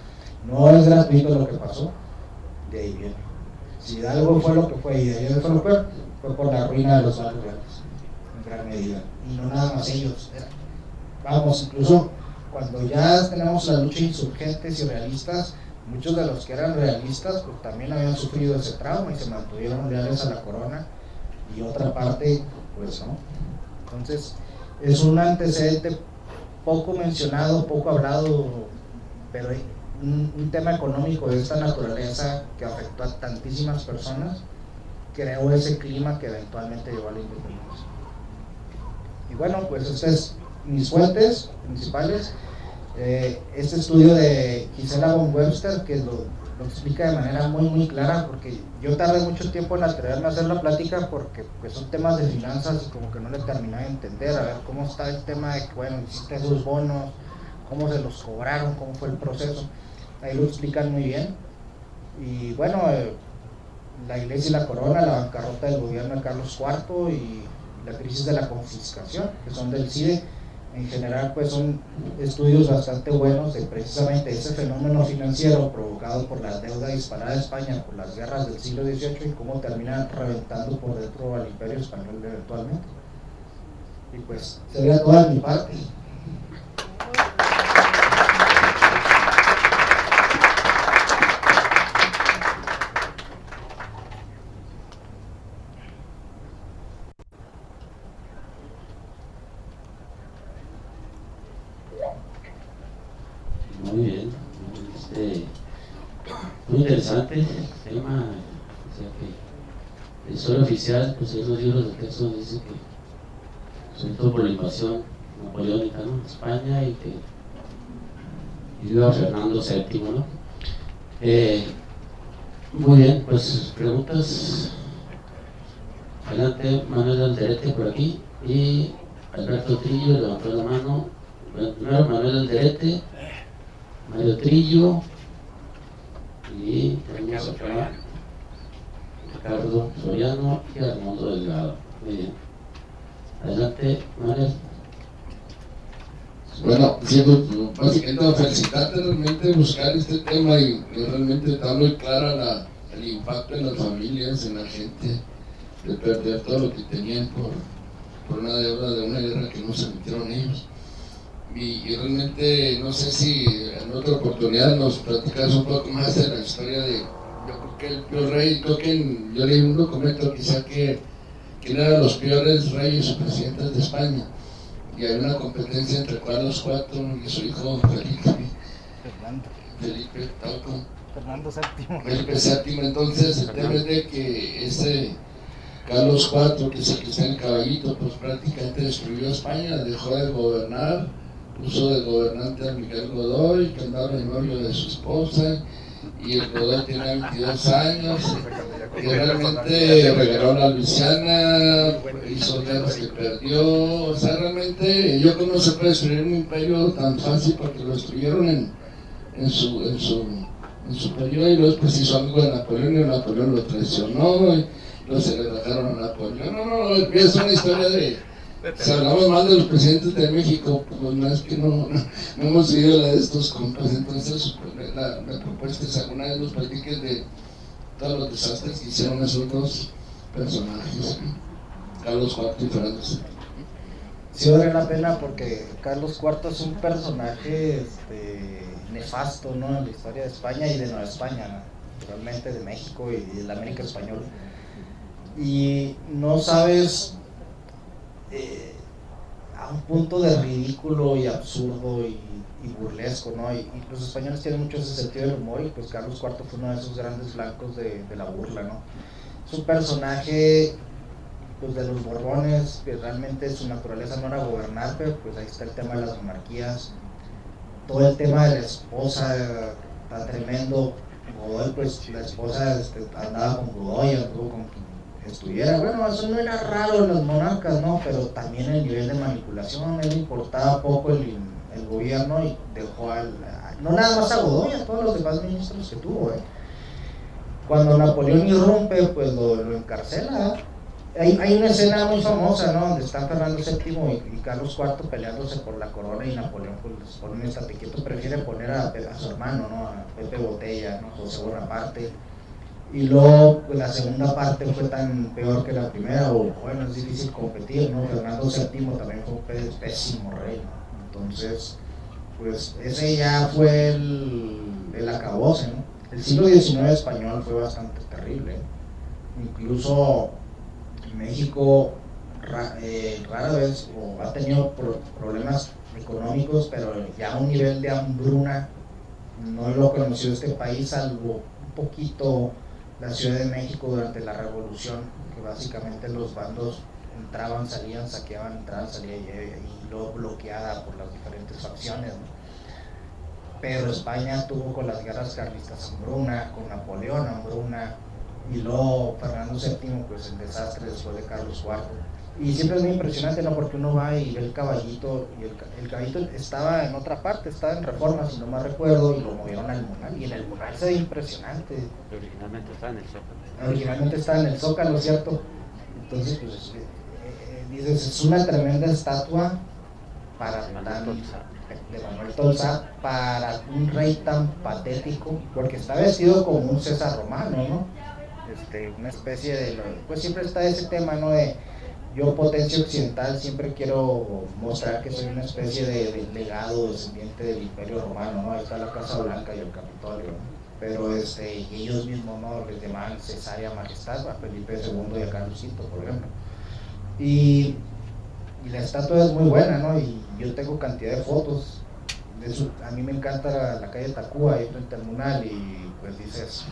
no es gratuito lo que pasó, de ahí viene. Si algo fue lo que fue y de ahí fue lo que fue por la ruina de los vales reales, en gran medida, y no nada más ellos. Vamos, incluso cuando ya tenemos la lucha insurgentes y realistas, muchos de los que eran realistas pues también habían sufrido ese trauma y se mantuvieron leales a la corona, y otra parte pues no. Entonces es un antecedente poco mencionado, poco hablado, pero un tema económico de esta naturaleza que afectó a tantísimas personas, creó ese clima que eventualmente llevó a la independencia. Y bueno, pues estas es mis fuentes principales. Este estudio de Gisela von Webster, que lo explica de manera muy clara, porque yo tardé mucho tiempo en atreverme a hacer la plática porque pues son temas de finanzas y como que no le terminé de entender, a ver cómo está el tema de que, bueno, hiciste esos bonos, cómo se los cobraron, cómo fue el proceso, ahí lo explican muy bien. Y bueno, la Iglesia y la Corona, la bancarrota del gobierno de Carlos IV y la crisis de la confiscación, que son del CIDE, en general pues son estudios bastante buenos de precisamente ese fenómeno financiero provocado por la deuda disparada de España por las guerras del siglo XVIII y cómo termina reventando por dentro al imperio español eventualmente. Y pues sería toda mi parte. Muy bien, muy interesante tema. O sea que la historia oficial, pues en los libros de texto dice que, sobre todo por la invasión napoleónica, ¿no?, España, y que viva Fernando VII, ¿no? Muy bien, pues preguntas. Adelante, Manuel Alderete por aquí, y Alberto Trillo levantó la mano. Primero Manuel Alderete, Mario Trillo, y tenemos acá Ricardo Soriano y Armando Delgado. Muy bien. Adelante, Manuel. Bueno, sí, básicamente felicitarte, realmente buscar este tema y realmente está muy clara el impacto en las familias, en la gente, de perder todo lo que tenían por una deuda de una guerra que no se metieron ellos. Y realmente no sé si en otra oportunidad nos platicas un poco más de la historia de, yo creo que el peor rey, yo leí un documento quizá que eran los peores reyes o presidentes de España, y hay una competencia entre Carlos IV y su hijo Felipe VII. Entonces el tema es de que ese Carlos IV, que es el que está en el caballito, pues prácticamente destruyó España, dejó de gobernar, puso de gobernante a Miguel Godoy, que andaba en novio de su esposa, y el Godoy tenía 22 años, y realmente regaló la Luisiana, hizo guerras que perdió. O sea, realmente yo creo que no se puede destruir un imperio tan fácil porque lo destruyeron en su periodo, y luego después hizo amigo de Napoleón y Napoleón lo traicionó, y luego se le bajaron a Napoleón. No, es una historia de... Si hablamos mal de los presidentes de México, pues no es que no hemos seguido la de estos compas. Entonces pues, la propuesta es alguna vez nos platiques de todos los desastres que hicieron esos dos personajes, Carlos IV y Fernando VII. Sí vale la pena porque Carlos IV es un personaje nefasto, ¿no?, en la historia de España y de Nueva España, ¿no?, realmente de México y de la América española. Y no sabes, a un punto de ridículo y absurdo y burlesco, ¿no? Y los españoles tienen mucho ese sentido del humor, y pues Carlos IV fue uno de esos grandes blancos de la burla, ¿no? Es un personaje pues de los Borbones, que realmente su naturaleza no era gobernar, pero pues ahí está el tema de las monarquías, todo el tema de la esposa, está tremendo. Godoy, pues la esposa andaba con Godoy, anduvo con quien estuviera. Bueno, eso no era raro en los monarcas, ¿no? Pero también el nivel de manipulación, él importaba poco el gobierno y dejó no nada más a Godoy, a todos los demás ministros que tuvo, Cuando Napoleón irrumpe, pues lo encarcela. Hay una escena muy famosa, ¿no?, donde están Fernando VII y Carlos IV peleándose por la corona, y Napoleón pues les pone un estate quieto, prefiere poner a su hermano, ¿no?, a Pepe Botella, ¿no?, José Bonaparte. Y luego pues, la segunda parte fue tan peor que la primera, o bueno, es difícil competir, ¿no? Fernando VII también fue un pésimo rey, ¿no? Entonces, pues ese ya fue el acabose, ¿no? El siglo XIX español fue bastante terrible, incluso México rara vez ha tenido problemas económicos, pero ya a un nivel de hambruna no lo conoció este país, salvo un poquito la Ciudad de México durante la Revolución, que básicamente los bandos entraban, salían, saqueaban, entraban, salían, y luego bloqueada por las diferentes facciones, ¿no? Pero España tuvo con las guerras carlistas hambruna, con Napoleón hambruna, y luego Fernando VII, pues el desastre después de Carlos IV. Y siempre es muy impresionante, ¿no? Porque uno va y ve el caballito, y el caballito estaba en otra parte, estaba en Reforma, si no me recuerdo, y lo movieron al Munal, y en el Munal se ve impresionante. Originalmente estaba en el Zócalo. Originalmente estaba en el Zócalo, ¿cierto? Entonces, pues, dices, es una tremenda estatua para de Manuel Tolsá, para un rey tan patético, porque está vestido como un César romano, ¿no? Una especie de, pues siempre está ese tema, ¿no? De yo, potencia occidental, siempre quiero mostrar que soy una especie de legado descendiente del Imperio Romano, ¿no? Ahí está la Casa Blanca y el Capitolio, ¿no? Pero y ellos mismos, ¿no? Les llaman cesárea majestad a Felipe II y a Carlos V, por ejemplo. Y la estatua es muy buena, ¿no? Y yo tengo cantidad de fotos. De eso, a mí me encanta la calle Tacuba, ahí frente al Munal, y pues dices,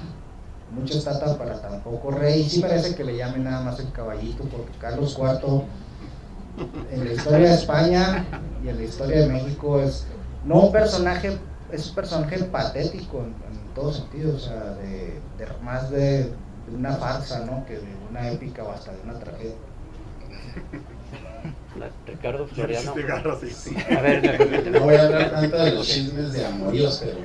mucha estatua para tan poco rey. Y sí parece que le llamen nada más el caballito, porque Carlos IV, en la historia de España y en la historia de México, es no un personaje, es un personaje patético en todos sentidos, o sea, más de una farsa, ¿no? Que de una épica o hasta de una tragedia. Ricardo Floriano. Sí. A ver, no voy a hablar tanto de los chismes de amoríos, pero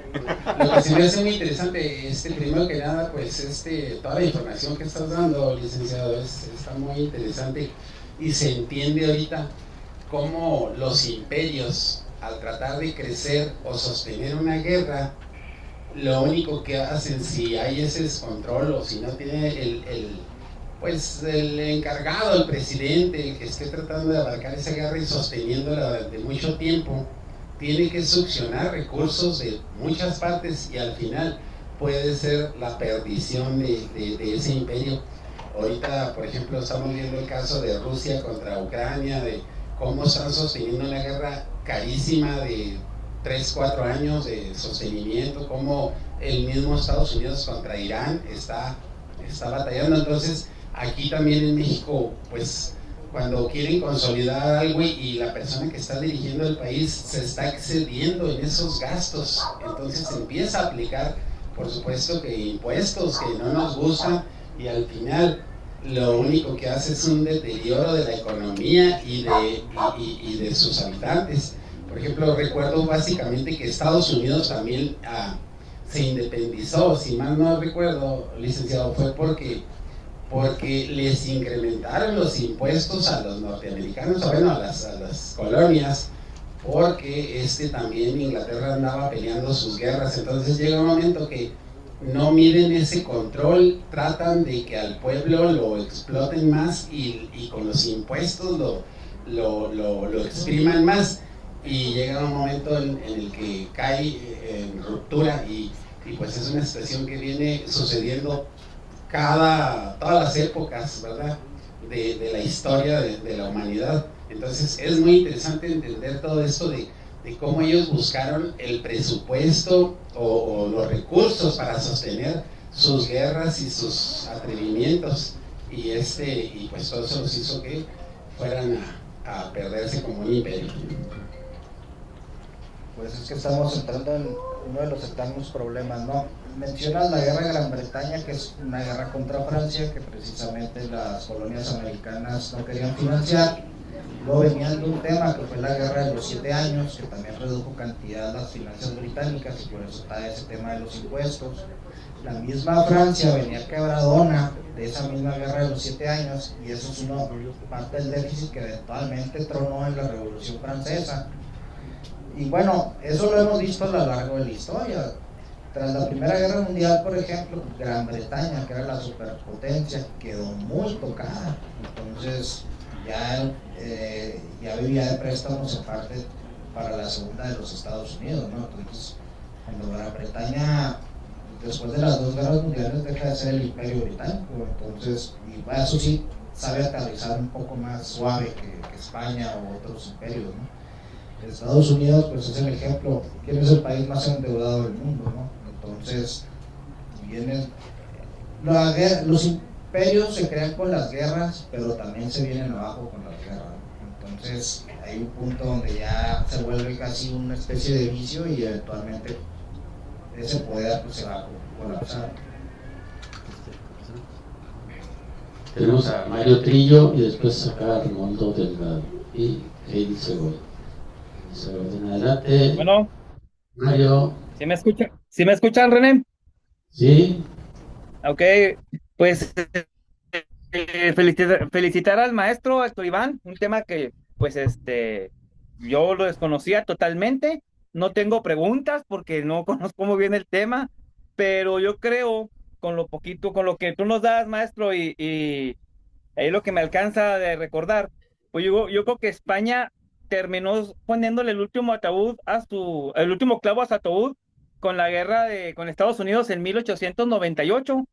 lo que sí me hace muy interesante, primero que nada, pues toda la información que estás dando, licenciado, está muy interesante, y se entiende ahorita cómo los imperios, al tratar de crecer o sostener una guerra, lo único que hacen, si hay ese descontrol o si no tiene el encargado, el presidente, el que esté tratando de abarcar esa guerra y sosteniéndola durante mucho tiempo, tiene que succionar recursos de muchas partes, y al final puede ser la perdición de ese imperio. Ahorita, por ejemplo, estamos viendo el caso de Rusia contra Ucrania, de cómo están sosteniendo una guerra carísima de 3-4 años de sostenimiento, cómo el mismo Estados Unidos contra Irán está batallando. Entonces, aquí también en México, pues cuando quieren consolidar algo y la persona que está dirigiendo el país se está excediendo en esos gastos, entonces se empieza a aplicar, por supuesto, que impuestos que no nos gustan, y al final lo único que hace es un deterioro de la economía y de sus habitantes. Por ejemplo, recuerdo básicamente que Estados Unidos también se independizó, si mal no recuerdo, licenciado, fue porque les incrementaron los impuestos a los norteamericanos, bueno, a las colonias, porque también Inglaterra andaba peleando sus guerras. Entonces llega un momento que no miden ese control, tratan de que al pueblo lo exploten más y con los impuestos lo expriman más, y llega un momento en el que cae en ruptura, y pues es una situación que viene sucediendo todas las épocas, ¿verdad?, de la historia de la humanidad. Entonces es muy interesante entender todo esto de cómo ellos buscaron el presupuesto o los recursos para sostener sus guerras y sus atrevimientos, y pues todo eso los hizo que fueran a perderse como un imperio. Pues es que estamos entrando en uno de los eternos problemas, ¿no? Mencionas la guerra de Gran Bretaña, que es una guerra contra Francia, que precisamente las colonias americanas no querían financiar. Luego venían de un tema que fue la guerra de los 7 años, que también redujo cantidad las finanzas británicas, y por eso está ese tema de los impuestos. La misma Francia venía quebradona de esa misma guerra de los 7 años, y eso es parte del déficit que eventualmente tronó en la Revolución Francesa. Y bueno, eso lo hemos visto a lo largo de la historia. Tras la Primera Guerra Mundial, por ejemplo, Gran Bretaña, que era la superpotencia, quedó muy tocada. Entonces ya vivía de préstamos en parte para la segunda de los Estados Unidos, ¿no? Entonces, cuando Gran Bretaña, después de las 2 guerras mundiales, deja de ser el Imperio Británico, entonces, y eso sí sabe aterrizar un poco más suave que España o otros imperios, ¿no? Estados Unidos pues es el ejemplo, ¿quién es el país más endeudado del mundo, ¿no? Entonces, vienen, los imperios se crean con las guerras, pero también se vienen abajo con las guerras, ¿no? Entonces, hay un punto donde ya se vuelve casi una especie de vicio y eventualmente ese poder pues, se va a colapsar. Tenemos a Mario Trillo y después acá a Arnoldo Delgado y Heidi Segovia. Se orden adelante. Bueno, Mario, ¿sí me escuchan, René? sí, Ok, pues felicitar al maestro Héctor Iván, un tema que pues yo lo desconocía totalmente, no tengo preguntas porque no conozco muy bien el tema, pero yo creo con lo poquito, con lo que tú nos das, maestro, y ahí lo que me alcanza de recordar, pues yo creo que España terminó poniéndole el último ataúd el último clavo a su ataúd con la guerra con Estados Unidos en 1898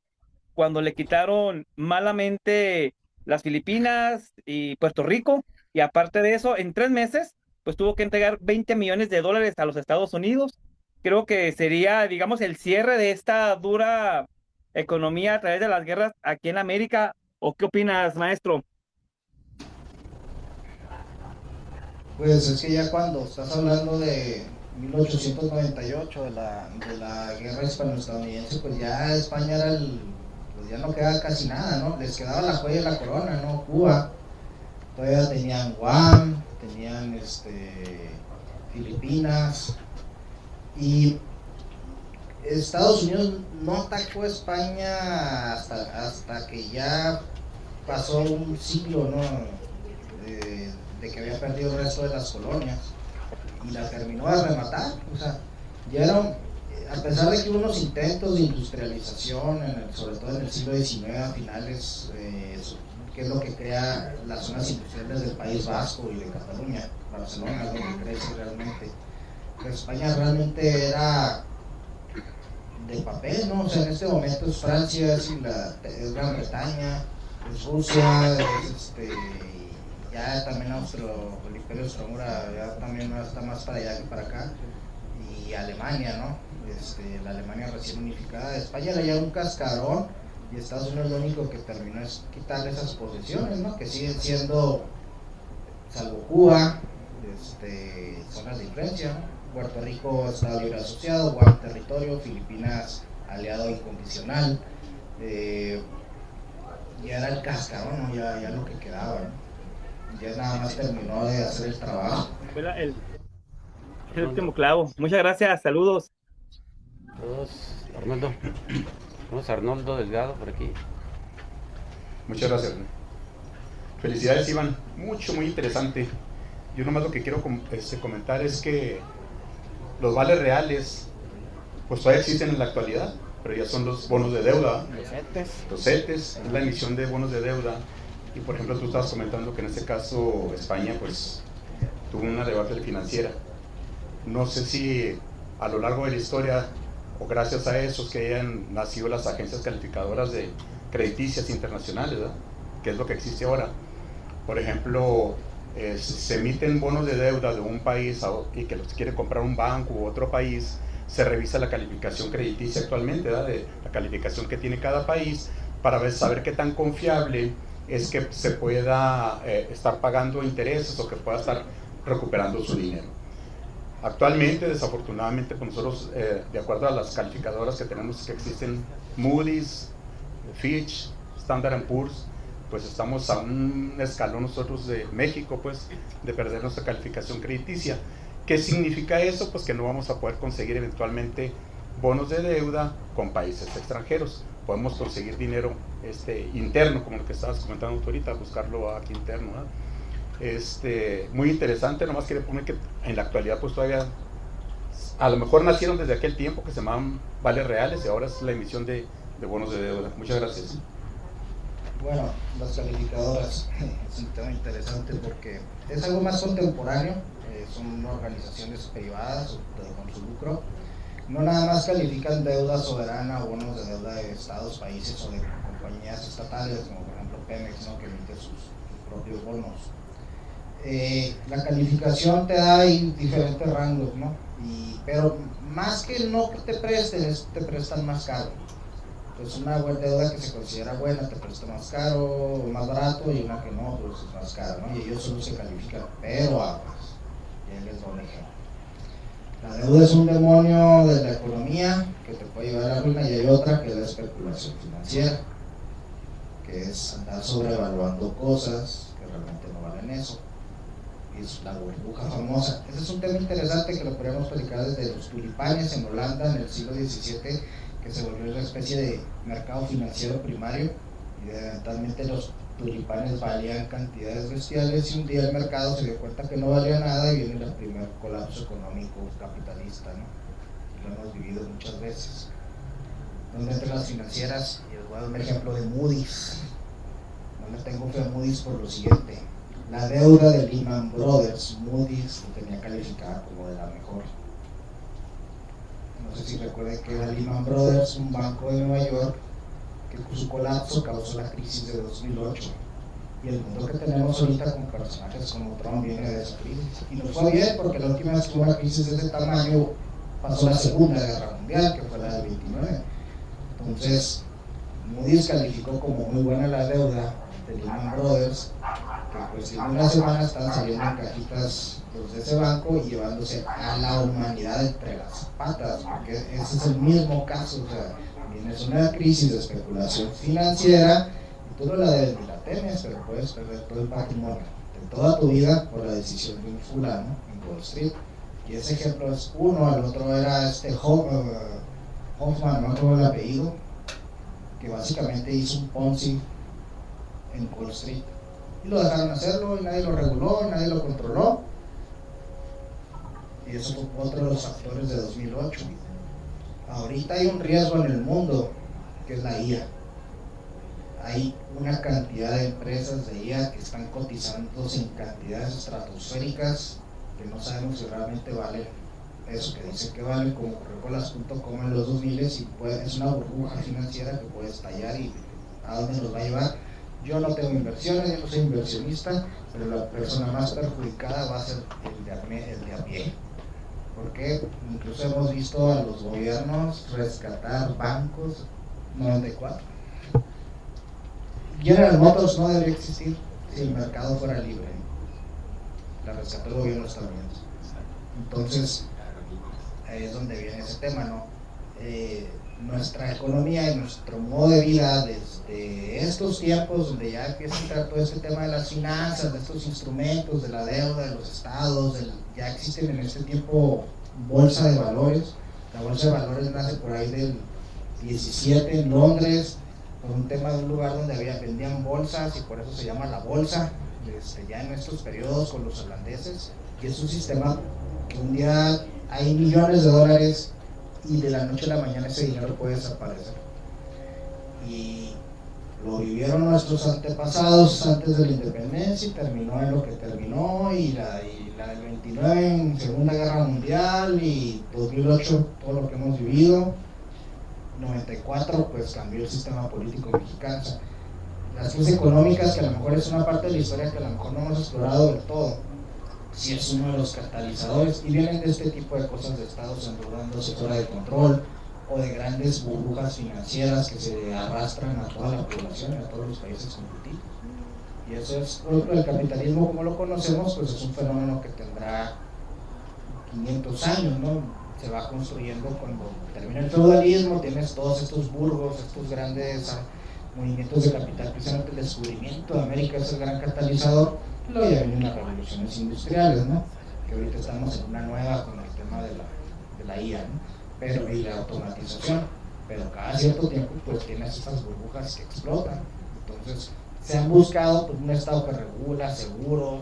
cuando le quitaron malamente las Filipinas y Puerto Rico, y aparte de eso, en 3 meses, pues tuvo que entregar $20 millones a los Estados Unidos. Creo que sería, digamos, el cierre de esta dura economía a través de las guerras aquí en América. ¿O qué opinas, maestro? Pues es que ya cuando estás hablando de 1898, de la guerra hispano-estadounidense, pues ya España era pues ya no quedaba casi nada, ¿no? Les quedaba la joya de la corona, ¿no? Cuba, todavía tenían Guam, tenían Filipinas, y Estados Unidos no atacó a España hasta que ya pasó un siglo, ¿no? De que había perdido el resto de las colonias y la terminó de rematar. O sea, ya a pesar de que hubo unos intentos de industrialización, sobre todo en el siglo XIX a finales, que es lo que crea las zonas industriales del País Vasco y de Cataluña, Barcelona es donde crece realmente. Pero España realmente era de papel, ¿no? O sea, en este momento es Francia, es Gran Bretaña, es Rusia, ya también el Imperio Austrohúngaro ya también está más para allá que para acá, y Alemania, ¿no? La Alemania recién unificada. España era ya un cascarón y Estados Unidos lo único que terminó es quitarle esas posesiones, ¿no? Que siguen siendo, salvo Cuba, zonas de influencia, ¿no? Puerto Rico Estado libre asociado, Guam territorio, Filipinas aliado incondicional, ya era el cascarón, ¿no? ya lo que quedaba, ¿no? Ya nada más terminó de hacer el trabajo. Fue el último clavo. Muchas gracias, saludos. Todos, Arnoldo. Vamos a Arnoldo Delgado por aquí. Muchas gracias. Felicidades, Iván. Muy interesante. Yo nomás lo que quiero comentar es que los vales reales pues todavía existen en la actualidad, pero ya son los bonos de deuda. Los CETES, es la emisión de bonos de deuda. Y por ejemplo, tú estabas comentando que en este caso España pues tuvo una debacle financiera. No sé si a lo largo de la historia o gracias a eso que hayan nacido las agencias calificadoras de crediticias internacionales, ¿verdad? Que es lo que existe ahora. Por ejemplo, se emiten bonos de deuda de un país y que los quiere comprar un banco u otro país, se revisa la calificación crediticia actualmente, ¿verdad? De la calificación que tiene cada país para saber qué tan confiable es que se pueda estar pagando intereses o que pueda estar recuperando su dinero. Actualmente, desafortunadamente, pues nosotros, de acuerdo a las calificadoras que tenemos que existen, Moody's, Fitch, Standard & Poor's, pues estamos a un escalón nosotros de México, pues, de perder nuestra calificación crediticia. ¿Qué significa eso? Pues que no vamos a poder conseguir eventualmente bonos de deuda con países extranjeros. Podemos conseguir dinero interno, como lo que estabas comentando tú ahorita, buscarlo aquí interno, ¿verdad? Muy interesante. Nomás quería poner que en la actualidad pues todavía a lo mejor nacieron desde aquel tiempo que se llamaban vales reales y ahora es la emisión de bonos de deuda. Muchas gracias. Bueno, las calificadoras es un tema interesante porque es algo más contemporáneo, son organizaciones privadas con su lucro, no nada más califican deuda soberana o bonos de deuda de estados, países o de compañías estatales, como por ejemplo Pemex, ¿no? Que emite sus propios bonos. La calificación te da ahí diferentes rangos, ¿no? Pero más que no que te presten, te prestan más caro. Entonces una deuda que se considera buena te presta más caro o más barato, y una que no, pues es más cara, ¿no? Y ellos solo se califican, pero aguas. Y ahí les doy un ejemplo. La deuda es un demonio de la economía que te puede llevar a la ruina, y hay otra que es la especulación financiera, que es andar sobrevaluando cosas que realmente no valen eso. Y es la burbuja famosa. Ese es un tema interesante que lo podríamos platicar desde los tulipanes en Holanda en el siglo XVII, que se volvió una especie de mercado financiero primario, y eventualmente los tulipanes valían cantidades bestiales, y un día el mercado se dio cuenta que no valía nada y viene el primer colapso económico capitalista, ¿no? Y lo hemos vivido muchas veces. Donde entre las financieras, y les voy a dar un ejemplo de Moody's. No le tengo fe a Moody's por lo siguiente: la deuda de Lehman Brothers, Moody's lo tenía calificada como de la mejor. No sé si recuerden que era Lehman Brothers, un banco de Nueva York, que su colapso causó la crisis de 2008. Y el mundo que tenemos ahorita con personajes como Trump viene de esa crisis. Y nos fue bien, porque la última vez que hubo una crisis de ese tamaño pasó la Segunda Guerra Mundial, que fue la del 29. Entonces, Moody's calificó como muy buena la deuda de Lehman Brothers, que pues en una semana están saliendo en cajitas los de ese banco y llevándose a la humanidad entre las patas, porque ese es el mismo caso. O sea, tienes una crisis de especulación financiera y tú no la debes ni la temes, pero puedes perder todo el patrimonio de toda tu vida por la decisión de un fulano en Wall Street. Y ese ejemplo es uno. El otro era Hoffman, no me acuerdo el apellido, que básicamente hizo un Ponzi en Wall Street, y lo dejaron hacerlo y nadie lo reguló, nadie lo controló, y eso fue otro de los factores de 2008. Ahorita hay un riesgo en el mundo, que es la IA. Hay una cantidad de empresas de IA que están cotizándose en cantidades estratosféricas que no sabemos si realmente valen eso que dicen que vale, como ocurrió con las .com en los 2000, y es una burbuja financiera que puede estallar. ¿Y a dónde nos va a llevar? Yo no tengo inversiones, yo no soy inversionista, pero la persona más perjudicada va a ser el de a pie. Porque incluso hemos visto a los gobiernos rescatar bancos. 94. General Motors no debería existir si el mercado fuera libre. La rescató el gobierno estadounidense. Entonces, ahí es donde viene ese tema, ¿no? Nuestra economía y nuestro modo de vida desde estos tiempos, donde ya empieza a entrar todo este tema de las finanzas, de estos instrumentos, de la deuda, de los estados, ya existen en este tiempo bolsa de valores. La bolsa de valores nace por ahí del 17 en Londres, por un tema de un lugar donde vendían bolsas, y por eso se llama la bolsa, ya en estos periodos con los holandeses. Y es un sistema que un día hay millones de dólares y de la noche a la mañana ese dinero puede desaparecer. Y lo vivieron nuestros antepasados antes de la independencia, y terminó en lo que terminó, y la del 29 en Segunda Guerra Mundial, y 2008 todo lo que hemos vivido. 94 pues cambió el sistema político mexicano. O sea, las crisis económicas, que a lo mejor es una parte de la historia que a lo mejor no hemos explorado del todo, sí es uno de los catalizadores, y vienen de este tipo de cosas, de estados endeudándose fuera de control, o de grandes burbujas financieras que se arrastran a toda la población y a todos los países competitivos. Y eso es, el capitalismo como lo conocemos, pues es un fenómeno que tendrá 500 años, ¿no? Se va construyendo cuando termina el feudalismo, tienes todos estos burgos, estos grandes movimientos de capital. Precisamente el descubrimiento de América es el gran catalizador. Y luego ya vienen las revoluciones industriales, ¿no? Que ahorita estamos en una nueva con el tema de la IA, ¿no? Y la automatización. Pero cada cierto tiempo pues tienes estas burbujas que explotan. Entonces se han buscado pues, un estado que regula seguros,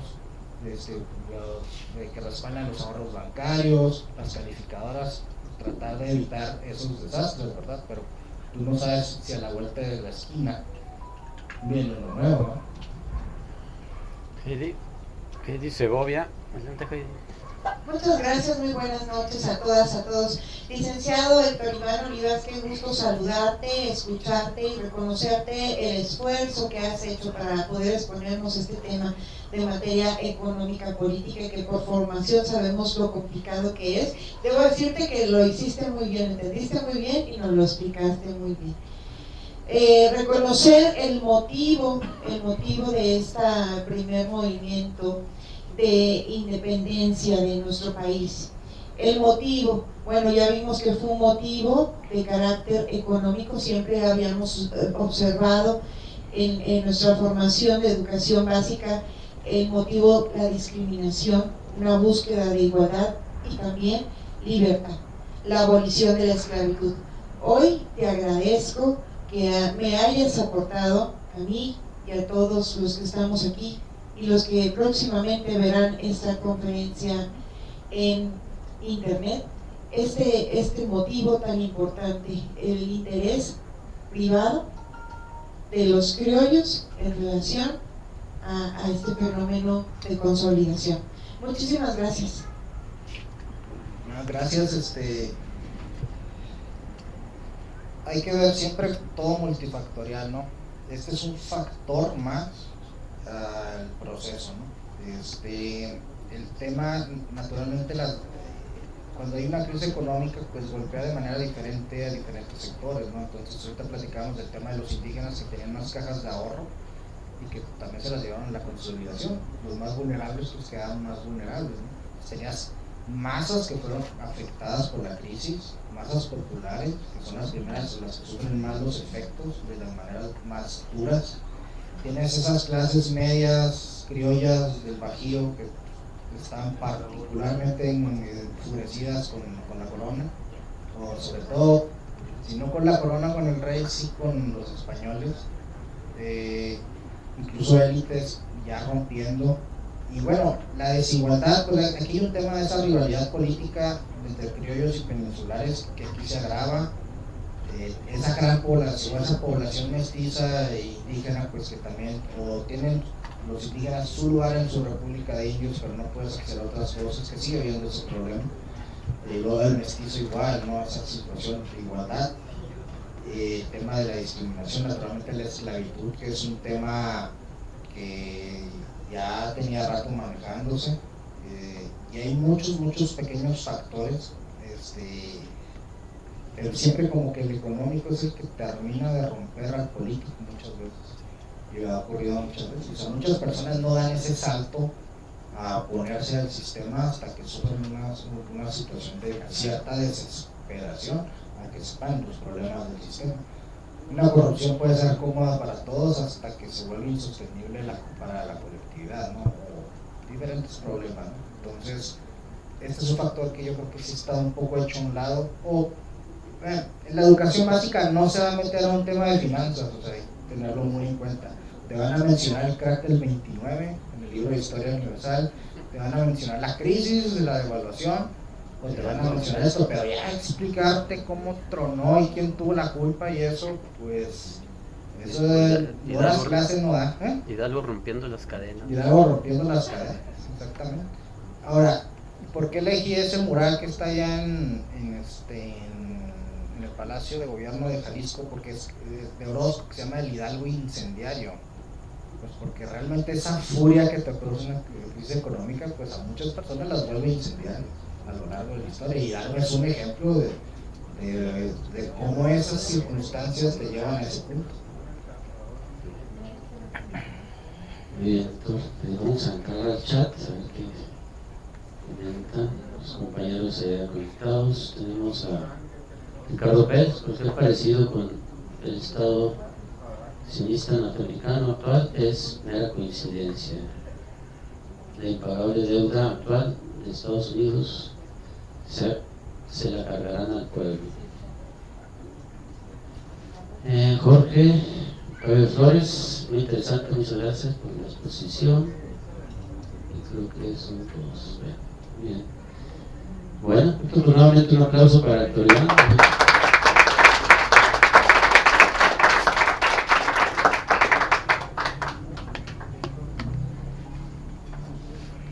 que respaldan los ahorros bancarios, las calificadoras, tratar de evitar esos desastres, ¿verdad? Pero tú no sabes si a la vuelta de la esquina viene lo nuevo, ¿no? Heidi Segovia, adelante, Heidi. Muchas gracias, muy buenas noches a todas, a todos. Licenciado Héctor Iván Olivas, qué gusto saludarte, escucharte y reconocerte el esfuerzo que has hecho para poder exponernos este tema de materia económica, política, que por formación sabemos lo complicado que es. Debo decirte que lo hiciste muy bien, entendiste muy bien y nos lo explicaste muy bien. Reconocer el motivo de este primer movimiento de independencia de nuestro país. El motivo, bueno, ya vimos que fue un motivo de carácter económico, siempre habíamos observado en nuestra formación de educación básica el motivo, la discriminación, una búsqueda de igualdad y también libertad, la abolición de la esclavitud. Hoy te agradezco que me hayas aportado a mí y a todos los que estamos aquí y los que próximamente verán esta conferencia en internet, este motivo tan importante, el interés privado de los criollos en relación a este fenómeno de consolidación. Muchísimas gracias. Gracias. Hay que ver siempre todo multifactorial, ¿no? Este es un factor más al proceso, ¿no? El tema, naturalmente, cuando hay una crisis económica, pues golpea de manera diferente a diferentes sectores, ¿no? Entonces, ahorita platicábamos del tema de los indígenas que tenían unas cajas de ahorro y que también se las llevaron a la consolidación. Los más vulnerables pues quedaron más vulnerables, ¿no? Tenías masas que fueron afectadas por la crisis, masas populares, que son las primeras, las que sufren más los efectos de las maneras más duras. Tienes esas clases medias criollas del Bajío que están particularmente enfurecidas con la corona, o sobre todo, si no con la corona, con el rey, sí con los españoles, incluso élites ya rompiendo. Y bueno, la desigualdad, pues aquí hay un tema de esa rivalidad política entre criollos y peninsulares que aquí se agrava. Esa gran población, esa población mestiza e indígena, pues que también, o tienen los indígenas su lugar en su república de indios, pero no puedes hacer otras cosas, que sigue habiendo ese problema. Y luego el mestizo igual, ¿no? Esa situación de igualdad. El tema de la discriminación, naturalmente la esclavitud, que es un tema que ya tenía rato manejándose, y hay muchos pequeños factores, pero siempre como que el económico es el que termina de romper al político muchas veces, y ha ocurrido muchas veces. O sea, muchas personas no dan ese salto a oponerse al sistema hasta que sufren una situación de cierta desesperación, a que sepan los problemas del sistema. Una corrupción puede ser cómoda para todos hasta que se vuelve insostenible para la colectividad, ¿no? O diferentes problemas, ¿no? Entonces, este es un factor que yo creo que sí está un poco hecho a un lado. En la educación básica no se va a meter a un tema de finanzas, o sea, hay que tenerlo muy en cuenta. Te van a mencionar el crack del 29 en el libro de Historia Universal, te van a mencionar la crisis de la devaluación, o te van a mencionar esto, pero ya explicarte cómo tronó y quién tuvo la culpa y eso, pues eso de horas clases no da. Hidalgo rompiendo las cadenas. Hidalgo rompiendo las cadenas, exactamente. Ahora, ¿por qué elegí ese mural que está allá en el Palacio de Gobierno de Jalisco? Porque es de Orozco, que se llama el Hidalgo incendiario. Pues porque realmente esa furia que te produce una crisis económica, pues a muchas personas las vuelve incendiarias a lo largo de la historia. Y Hidalgo es un ejemplo de cómo esas circunstancias te llevan a ese punto. Muy bien, entonces vamos a entrar al chat, a ver qué comentan los compañeros conectados. Tenemos a Ricardo Pérez, pues es parecido con el Estado sionista norteamericano actual, es mera coincidencia. La impagable deuda actual de Estados Unidos se la cargarán al pueblo. Jorge Javier Flores, muy interesante, muchas gracias por la exposición. Y creo que son todos. Bien. Bueno, nuevamente un aplauso para Héctor Iván.